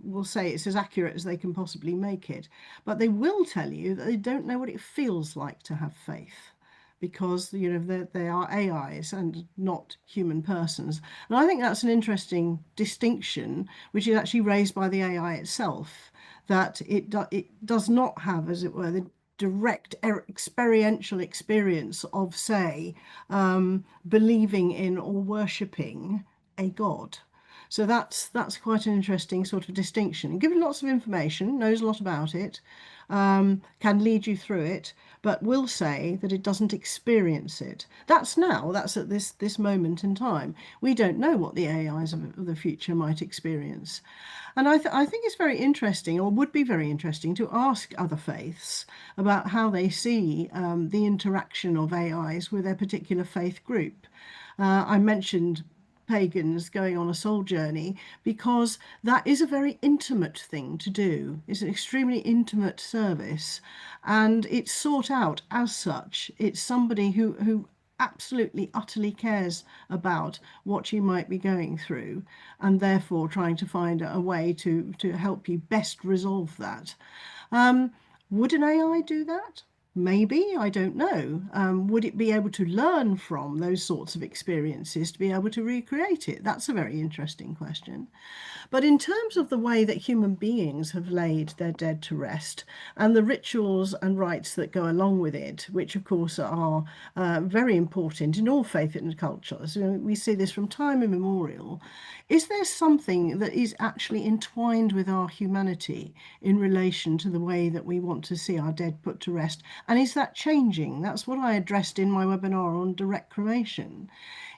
will say it's as accurate as they can possibly make it. But they will tell you that they don't know what it feels like to have faith, because they are AIs and not human persons. And I think that's an interesting distinction, which is actually raised by the AI itself, that it does not have, as it were, the direct experiential experience of, say, believing in or worshipping a god. So that's quite an interesting sort of distinction. Given lots of information, knows a lot about it, can lead you through it, but will say that it doesn't experience it. That's at this moment in time. We don't know what the AIs of the future might experience. And I think it's very interesting, or would be very interesting, to ask other faiths about how they see the interaction of AIs with their particular faith group. I mentioned pagans going on a soul journey because that is a very intimate thing to do. It's an extremely intimate service, and it's sought out as such. It's somebody who absolutely utterly cares about what you might be going through, and therefore trying to find a way to help you best resolve that. Would an AI do that? Maybe, I don't know. Would it be able to learn from those sorts of experiences to be able to recreate it? That's a very interesting question. But in terms of the way that human beings have laid their dead to rest and the rituals and rites that go along with it, which of course are very important in all faith and cultures, we see this from time immemorial. Is there something that is actually entwined with our humanity in relation to the way that we want to see our dead put to rest? And is that changing? That's what I addressed in my webinar on direct cremation.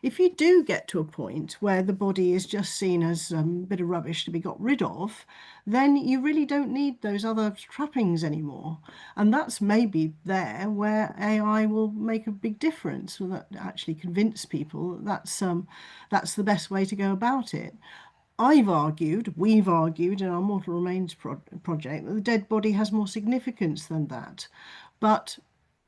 If you do get to a point where the body is just seen as a bit of rubbish to be got rid of, then you really don't need those other trappings anymore. And that's maybe there where AI will make a big difference, will that actually convince people that that's the best way to go about it. We've argued in our Mortal Remains project that the dead body has more significance than that. But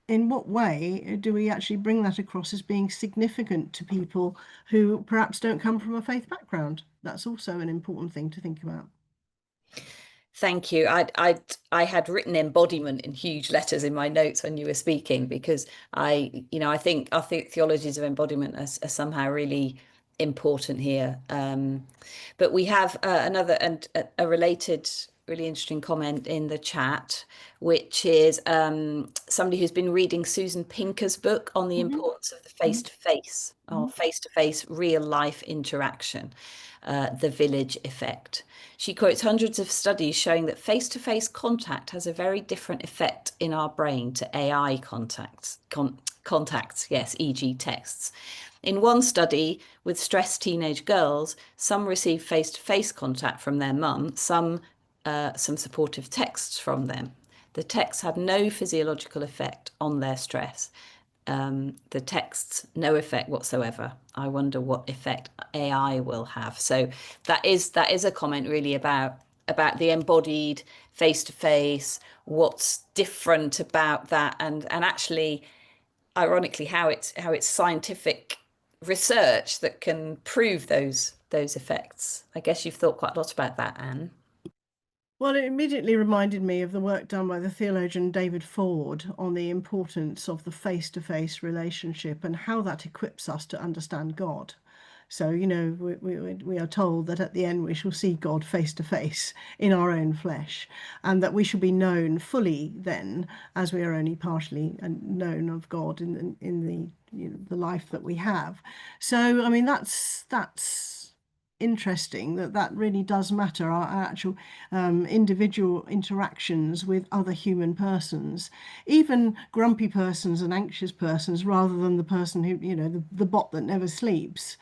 in what way do we actually bring that across as being significant to people who perhaps don't come from a faith background? That's also an important thing to think about. Thank you. I had written embodiment in huge letters in my notes when you were speaking because I think theologies of embodiment are somehow really important here. But we have another and a related, really interesting comment in the chat, which is somebody who's been reading Susan Pinker's book on the Mhm, importance of the mhm, face-to-face or mhm. face-to-face real life interaction, the village effect. She quotes hundreds of studies showing that face-to-face contact has a very different effect in our brain to AI contacts, yes, e.g. texts. In one study with stressed teenage girls, some received face-to-face contact from their mum, some supportive texts from them. The texts had no physiological effect on their stress. The texts, no effect whatsoever. I wonder what effect AI will have. So that is a comment really about the embodied face to face, what's different about that, and actually, ironically, how it's scientific research that can prove those effects. I guess you've thought quite a lot about that, Anne. Well, it immediately reminded me of the work done by the theologian David Ford on the importance of the face-to-face relationship and how that equips us to understand God. So, we are told that at the end we shall see God face to face in our own flesh, and that we shall be known fully then, as we are only partially known of God in the life that we have. So, I mean, that's interesting that really does matter, our actual individual interactions with other human persons, even grumpy persons and anxious persons, rather than the person who, the bot that never sleeps,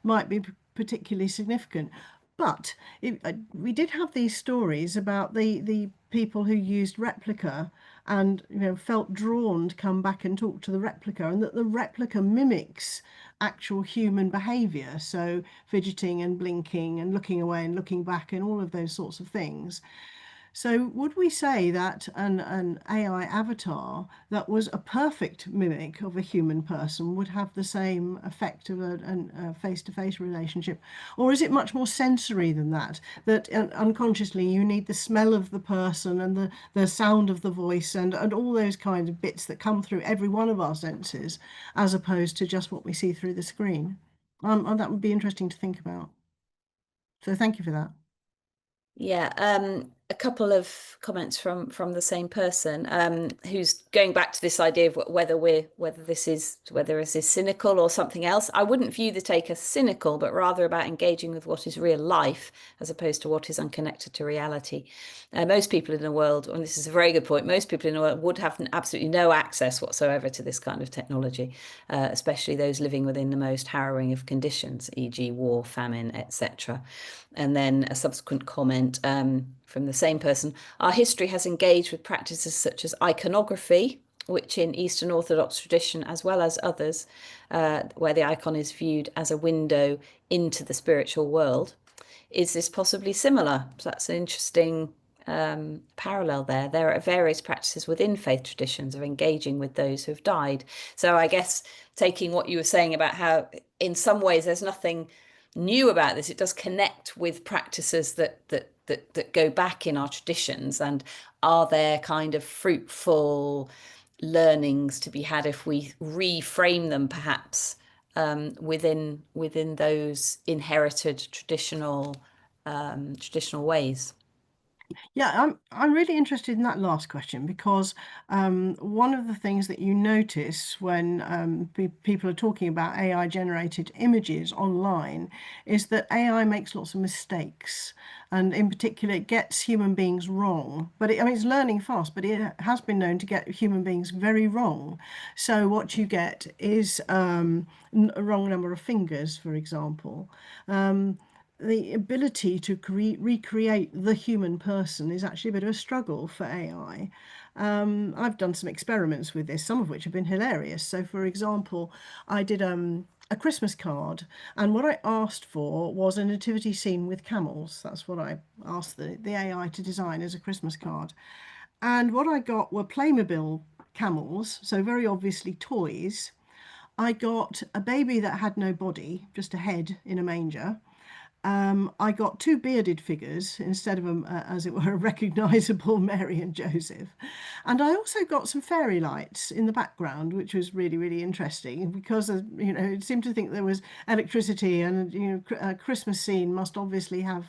might be particularly significant. But we did have these stories about the people who used replica and felt drawn to come back and talk to the replica, and that the replica mimics actual human behavior, so fidgeting and blinking and looking away and looking back and all of those sorts of things. So would we say that an AI avatar that was a perfect mimic of a human person would have the same effect of a face-to-face relationship? Or is it much more sensory than that? That unconsciously you need the smell of the person and the sound of the voice and all those kind of bits that come through every one of our senses, as opposed to just what we see through the screen? And that would be interesting to think about. So thank you for that. Yeah, a couple of comments from the same person, who's going back to this idea of whether this is cynical or something else. I wouldn't view the take as cynical, but rather about engaging with what is real life as opposed to what is unconnected to reality. Most people in the world, and this is a very good point, most people in the world would have absolutely no access whatsoever to this kind of technology, especially those living within the most harrowing of conditions, e.g., war, famine, etc. And then a subsequent comment from the same person. Our history has engaged with practices such as iconography, which in Eastern Orthodox tradition, as well as others, where the icon is viewed as a window into the spiritual world. Is this possibly similar? So that's an interesting parallel there. There are various practices within faith traditions of engaging with those who've died. So I guess taking what you were saying about how in some ways there's nothing new about this, it does connect with practices that go back in our traditions. And are there kind of fruitful learnings to be had if we reframe them perhaps within those inherited traditional ways? Yeah, I'm really interested in that last question because one of the things that you notice when people are talking about AI generated images online is that AI makes lots of mistakes, and in particular, it gets human beings wrong. But I mean, it's learning fast, but it has been known to get human beings very wrong. So what you get is a wrong number of fingers, for example. The ability to recreate the human person is actually a bit of a struggle for AI. I've done some experiments with this, some of which have been hilarious. So, for example, I did a Christmas card, and what I asked for was a nativity scene with camels. That's what I asked the AI to design as a Christmas card. And what I got were Playmobil camels, so very obviously toys. I got a baby that had no body, just a head in a manger. I got two bearded figures instead of, as it were, a recognisable Mary and Joseph. And I also got some fairy lights in the background, which was really, really interesting because, it seemed to think there was electricity and, a Christmas scene must obviously have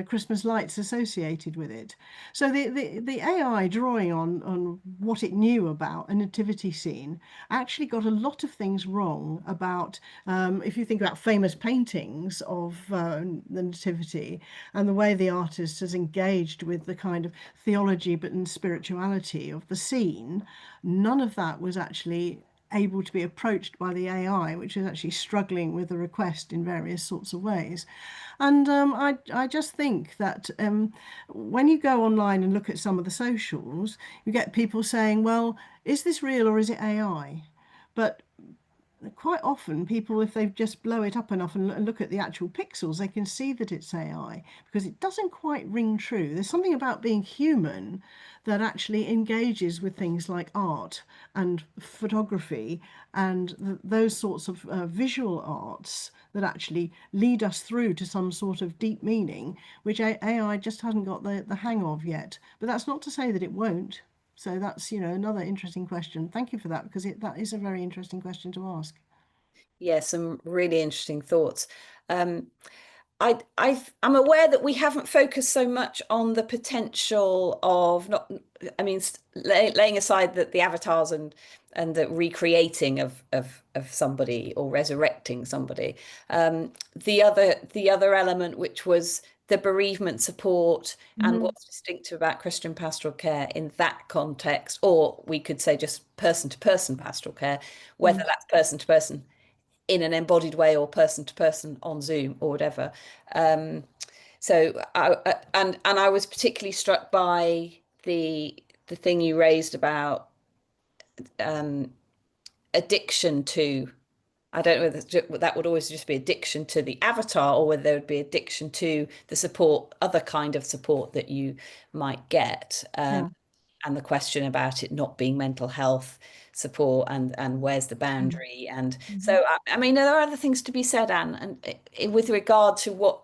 Christmas lights associated with it. So the AI drawing on what it knew about a nativity scene actually got a lot of things wrong about, if you think about famous paintings of the nativity and the way the artist has engaged with the kind of theology but and spirituality of the scene, none of that was actually able to be approached by the AI, which is actually struggling with the request in various sorts of ways. And I just think that when you go online and look at some of the socials, you get people saying, well, is this real or is it AI? But quite often people, if they just blow it up enough and look at the actual pixels, they can see that it's AI because it doesn't quite ring true. There's something about being human that actually engages with things like art and photography and those sorts of visual arts that actually lead us through to some sort of deep meaning, which AI just hasn't got the hang of yet. But that's not to say that it won't. So that's, another interesting question. Thank you for that, because that is a very interesting question to ask. Yeah, some really interesting thoughts. Um, I'm aware that we haven't focused so much on the potential of not, I mean, laying aside the avatars and the recreating of somebody or resurrecting somebody. The other element, which was the bereavement support and Hmm. what's distinctive about Christian pastoral care in that context, or we could say just person-to-person pastoral care, whether Mm. that's person to person in an embodied way or person to person on Zoom or whatever. Um, and I was particularly struck by the thing you raised about um, addiction to. I don't know whether that would always just be addiction to the avatar or whether there would be addiction to the support, other kind of support that you might get. Yeah. And the question about it not being mental health support and where's the boundary. And Mm-hmm. so, I mean, there are other things to be said, Anne, and with regard to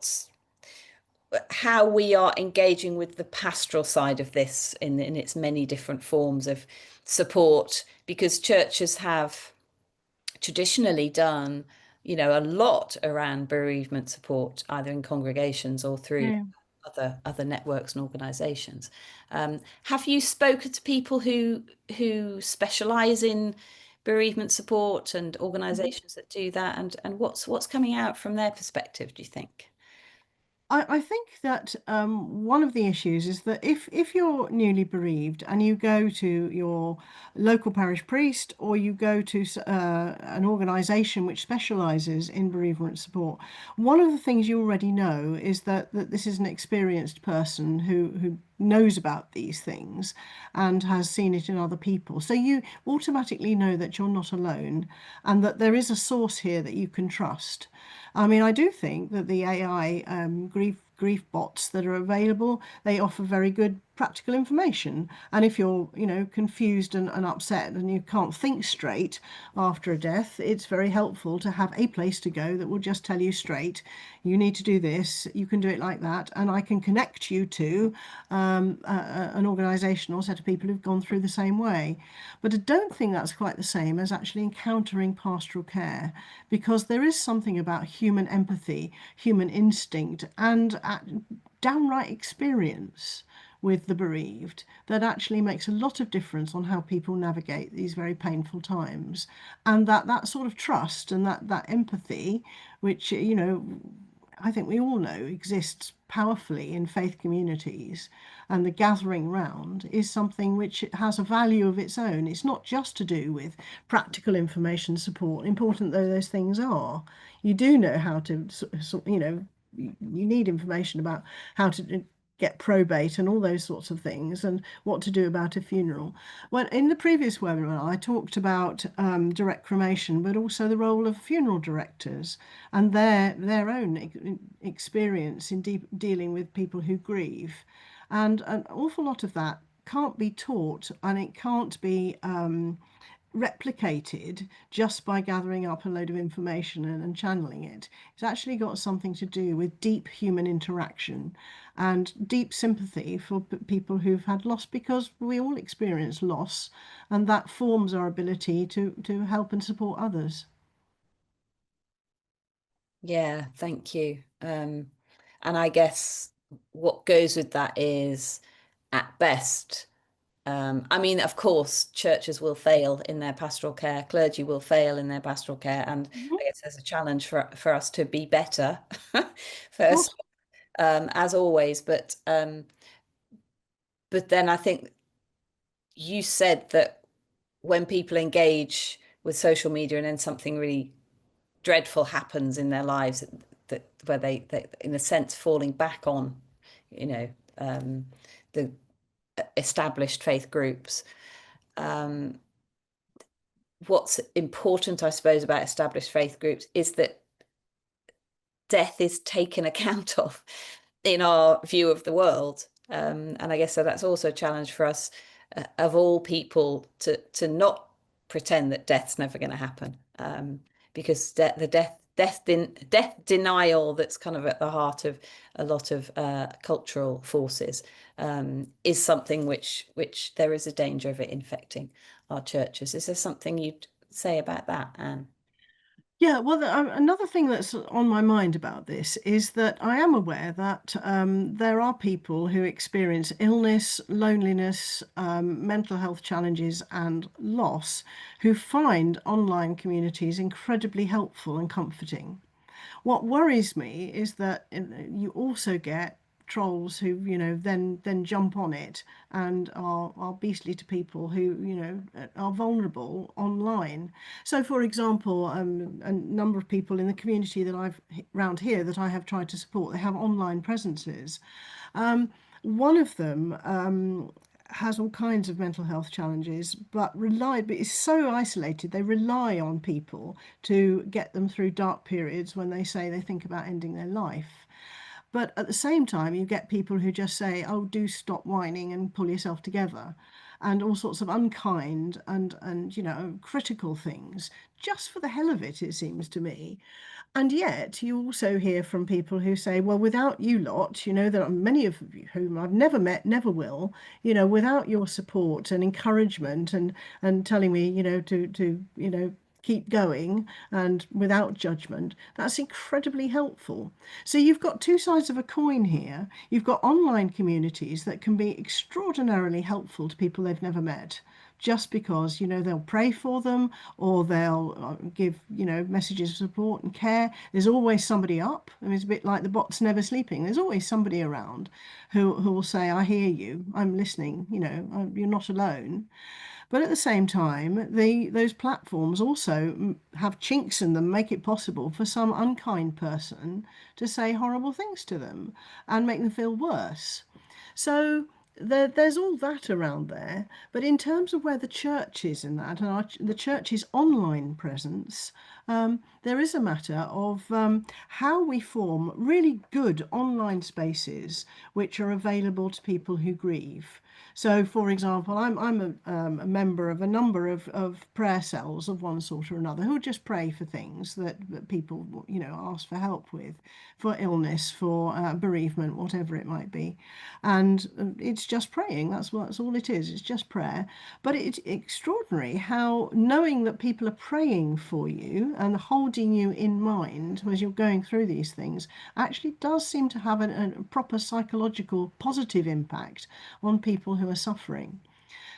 how we are engaging with the pastoral side of this in its many different forms of support, because churches have traditionally done, a lot around bereavement support, either in congregations or through Yeah. other networks and organisations. Have you spoken to people who specialise in bereavement support and Mhm. organisations that do that, and what's coming out from their perspective, do you think? I think that one of the issues is that if you're newly bereaved and you go to your local parish priest or you go to an organisation which specialises in bereavement support, one of the things you already know is that this is an experienced person who knows about these things and has seen it in other people. So you automatically know that you're not alone and that there is a source here that you can trust. I mean, I do think that the AI grief bots that are available, they offer very good practical information. And if you're, confused and upset and you can't think straight after a death, it's very helpful to have a place to go that will just tell you straight, you need to do this, you can do it like that, and I can connect you to an organisation or set of people who've gone through the same way. But I don't think that's quite the same as actually encountering pastoral care, because there is something about human empathy, human instinct, and downright experience with the bereaved that actually makes a lot of difference on how people navigate these very painful times. And that sort of trust and that empathy, which, I think we all know exists powerfully in faith communities, and the gathering round is something which has a value of its own. It's not just to do with practical information support, important though those things are. You do know how to, you need information about how to get probate and all those sorts of things and what to do about a funeral. Well, in the previous webinar, I talked about direct cremation, but also the role of funeral directors and their own experience in dealing with people who grieve. And an awful lot of that can't be taught and it can't be replicated just by gathering up a load of information and channeling it. It's actually got something to do with deep human interaction and deep sympathy for people who've had loss, because we all experience loss, and that forms our ability to help and support others. Yeah, thank you. And I guess what goes with that is, at best, I mean, of course, churches will fail in their pastoral care, clergy will fail in their pastoral care, and Mhm. I guess there's a challenge for us to be better Of course. first, as always. But then I think you said that when people engage with social media and then something really dreadful happens in their lives, that where they in a sense falling back on, you know, the established faith groups. Um, what's important, I suppose, about established faith groups is that death is taken account of in our view of the world. And I guess so that's also a challenge for us, of all people, to not pretend that death's never going to happen, because death denial that's kind of at the heart of a lot of cultural forces, is something which there is a danger of it infecting our churches. Is there something you'd say about that, Anne? Yeah, well, another thing that's on my mind about this is that I am aware that there are people who experience illness, loneliness, mental health challenges, and loss who find online communities incredibly helpful and comforting. What worries me is that you also get trolls who, then jump on it and are beastly to people who, are vulnerable online. So, for example, a number of people in the community that I've around here that I have tried to support, they have online presences. One of them has all kinds of mental health challenges, but is so isolated. They rely on people to get them through dark periods when they say they think about ending their life. But at the same time, you get people who just say, "Oh, do stop whining and pull yourself together," and all sorts of unkind and critical things, just for the hell of it, it seems to me. And yet, you also hear from people who say, well, without you lot, there are many of you whom I've never met, never will, without your support and encouragement and telling me, to keep going and without judgment, that's incredibly helpful. So you've got two sides of a coin here. You've got online communities that can be extraordinarily helpful to people they've never met, just because they'll pray for them, or they'll give messages of support and care. There's always somebody up. I mean, it's a bit like the bot's never sleeping. There's always somebody around who will say, "I hear you, I'm listening, you're not alone." But at the same time, those platforms also have chinks in them, make it possible for some unkind person to say horrible things to them and make them feel worse. So there's all that around there. But in terms of where the church is in that, and the church's online presence, there is a matter of how we form really good online spaces which are available to people who grieve. So, for example, I'm a member of a number of prayer cells of one sort or another who just pray for things that people, ask for help with, for illness, for bereavement, whatever it might be. And it's just praying. That's all it is. It's just prayer. But it's extraordinary how knowing that people are praying for you and holding you in mind as you're going through these things actually does seem to have a proper psychological positive impact on people who are suffering.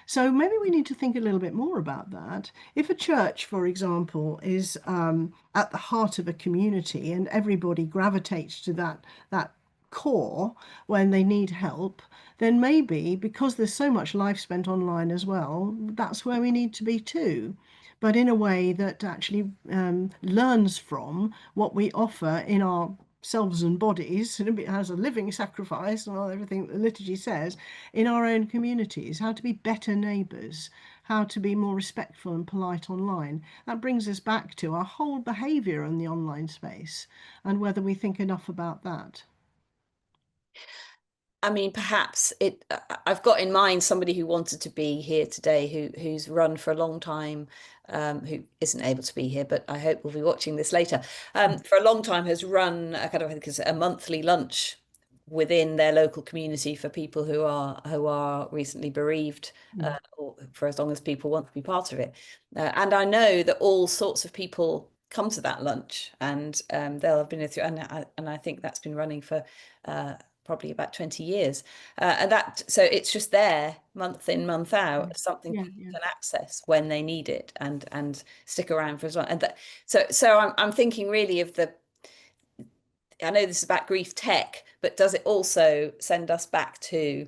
So maybe we need to think a little bit more about that. If a church, for example, is at the heart of a community and everybody gravitates to that core when they need help, then maybe because there's so much life spent online as well, that's where we need to be too. But in a way that actually learns from what we offer in our selves and bodies, and it has a living sacrifice and all everything the liturgy says, in our own communities, how to be better neighbours, how to be more respectful and polite online. That brings us back to our whole behaviour in the online space and whether we think enough about that. I mean, perhaps I've got in mind somebody who wanted to be here today, who's run for a long time, who isn't able to be here, but I hope will be watching this later. For a long time has run a kind of, I think it's a monthly lunch within their local community for people who are recently bereaved, or for as long as people want to be part of it. And I know that all sorts of people come to that lunch, and they'll have been through, and I think that's been running for probably about 20 years. And that, so it's just there month in, month out, something Yeah, people yeah. can access when they need it and stick around for as long. And that, so I'm thinking really of I know this is about grief tech, but does it also send us back to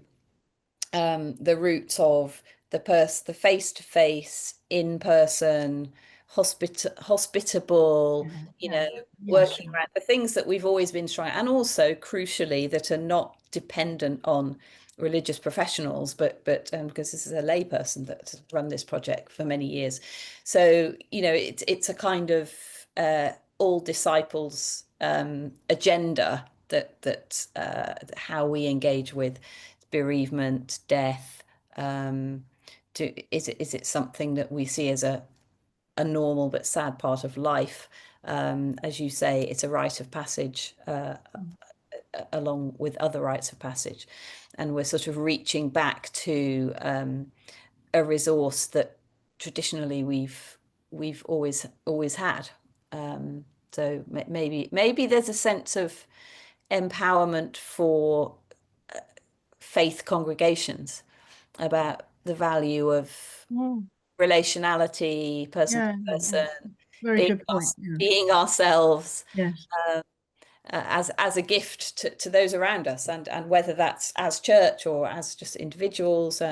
the roots of the face-to-face, in-person, hospitable, Yeah, you yeah. know, Yes, working sure. around the things that we've always been trying, and also crucially that are not dependent on religious professionals, but because this is a layperson that's run this project for many years. So, you know, it's a kind of all disciples agenda how we engage with bereavement, death. Is it something that we see as a normal but sad part of life? As you say, it's a rite of passage, along with other rites of passage, and we're sort of reaching back to a resource that traditionally we've always had. So maybe there's a sense of empowerment for faith congregations about the value of Mm. relationality, person to Yeah, yeah. person, Very being good point. Yeah. being ourselves, Yes. as a gift to those around us, and whether that's as church or as just individuals.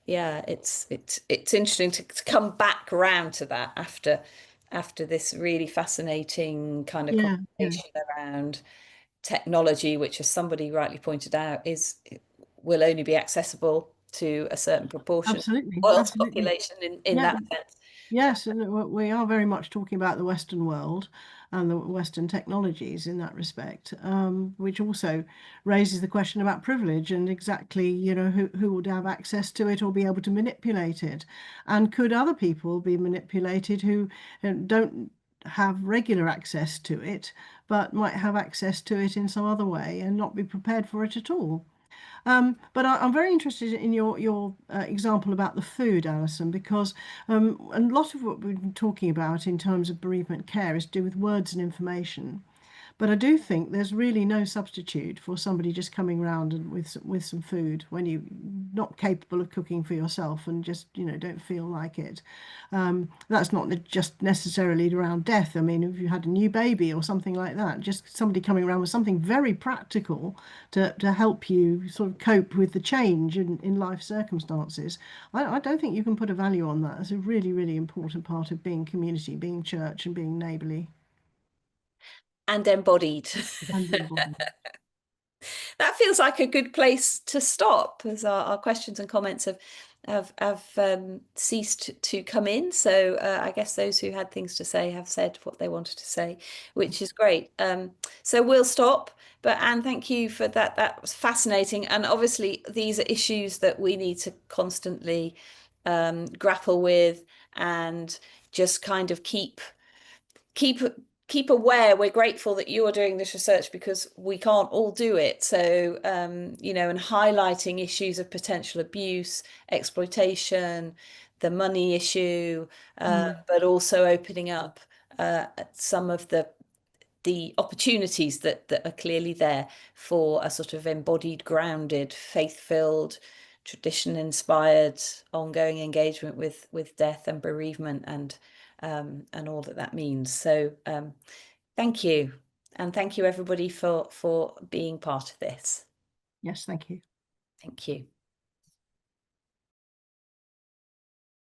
Yeah, it's interesting to come back around to that after this really fascinating kind of Yeah, yeah. conversation around technology, which, as somebody rightly pointed out, will only be accessible to a certain proportion of Absolutely, the world's absolutely. population in Yeah. that sense. Yes, and we are very much talking about the Western world and the Western technologies in that respect, which also raises the question about privilege and exactly, who would have access to it or be able to manipulate it. And could other people be manipulated who don't have regular access to it, but might have access to it in some other way and not be prepared for it at all? But I'm very interested in your example about the food, Alison, because a lot of what we've been talking about in terms of bereavement care is to do with words and information. But I do think there's really no substitute for somebody just coming around and with some food when you're not capable of cooking for yourself and just don't feel like it. That's not just necessarily around death. I mean, if you had a new baby or something like that, just somebody coming around with something very practical to help you sort of cope with the change in life circumstances. I don't think you can put a value on that. It's a really, really important part of being community, being church, and being neighbourly And embodied. and embodied. That feels like a good place to stop, as our questions and comments have ceased to come in. So I guess those who had things to say have said what they wanted to say, which is great. So we'll stop. But Anne, thank you for that. That was fascinating. And obviously, these are issues that we need to constantly grapple with and just kind of keep keep aware. We're grateful that you are doing this research because we can't all do it. So, and highlighting issues of potential abuse, exploitation, the money issue, but also opening up some of the opportunities that are clearly there for a sort of embodied, grounded, faith-filled, tradition-inspired, ongoing engagement with death and bereavement and all that means. So thank you, and thank you everybody for being part of this. Yes, thank you. Thank you.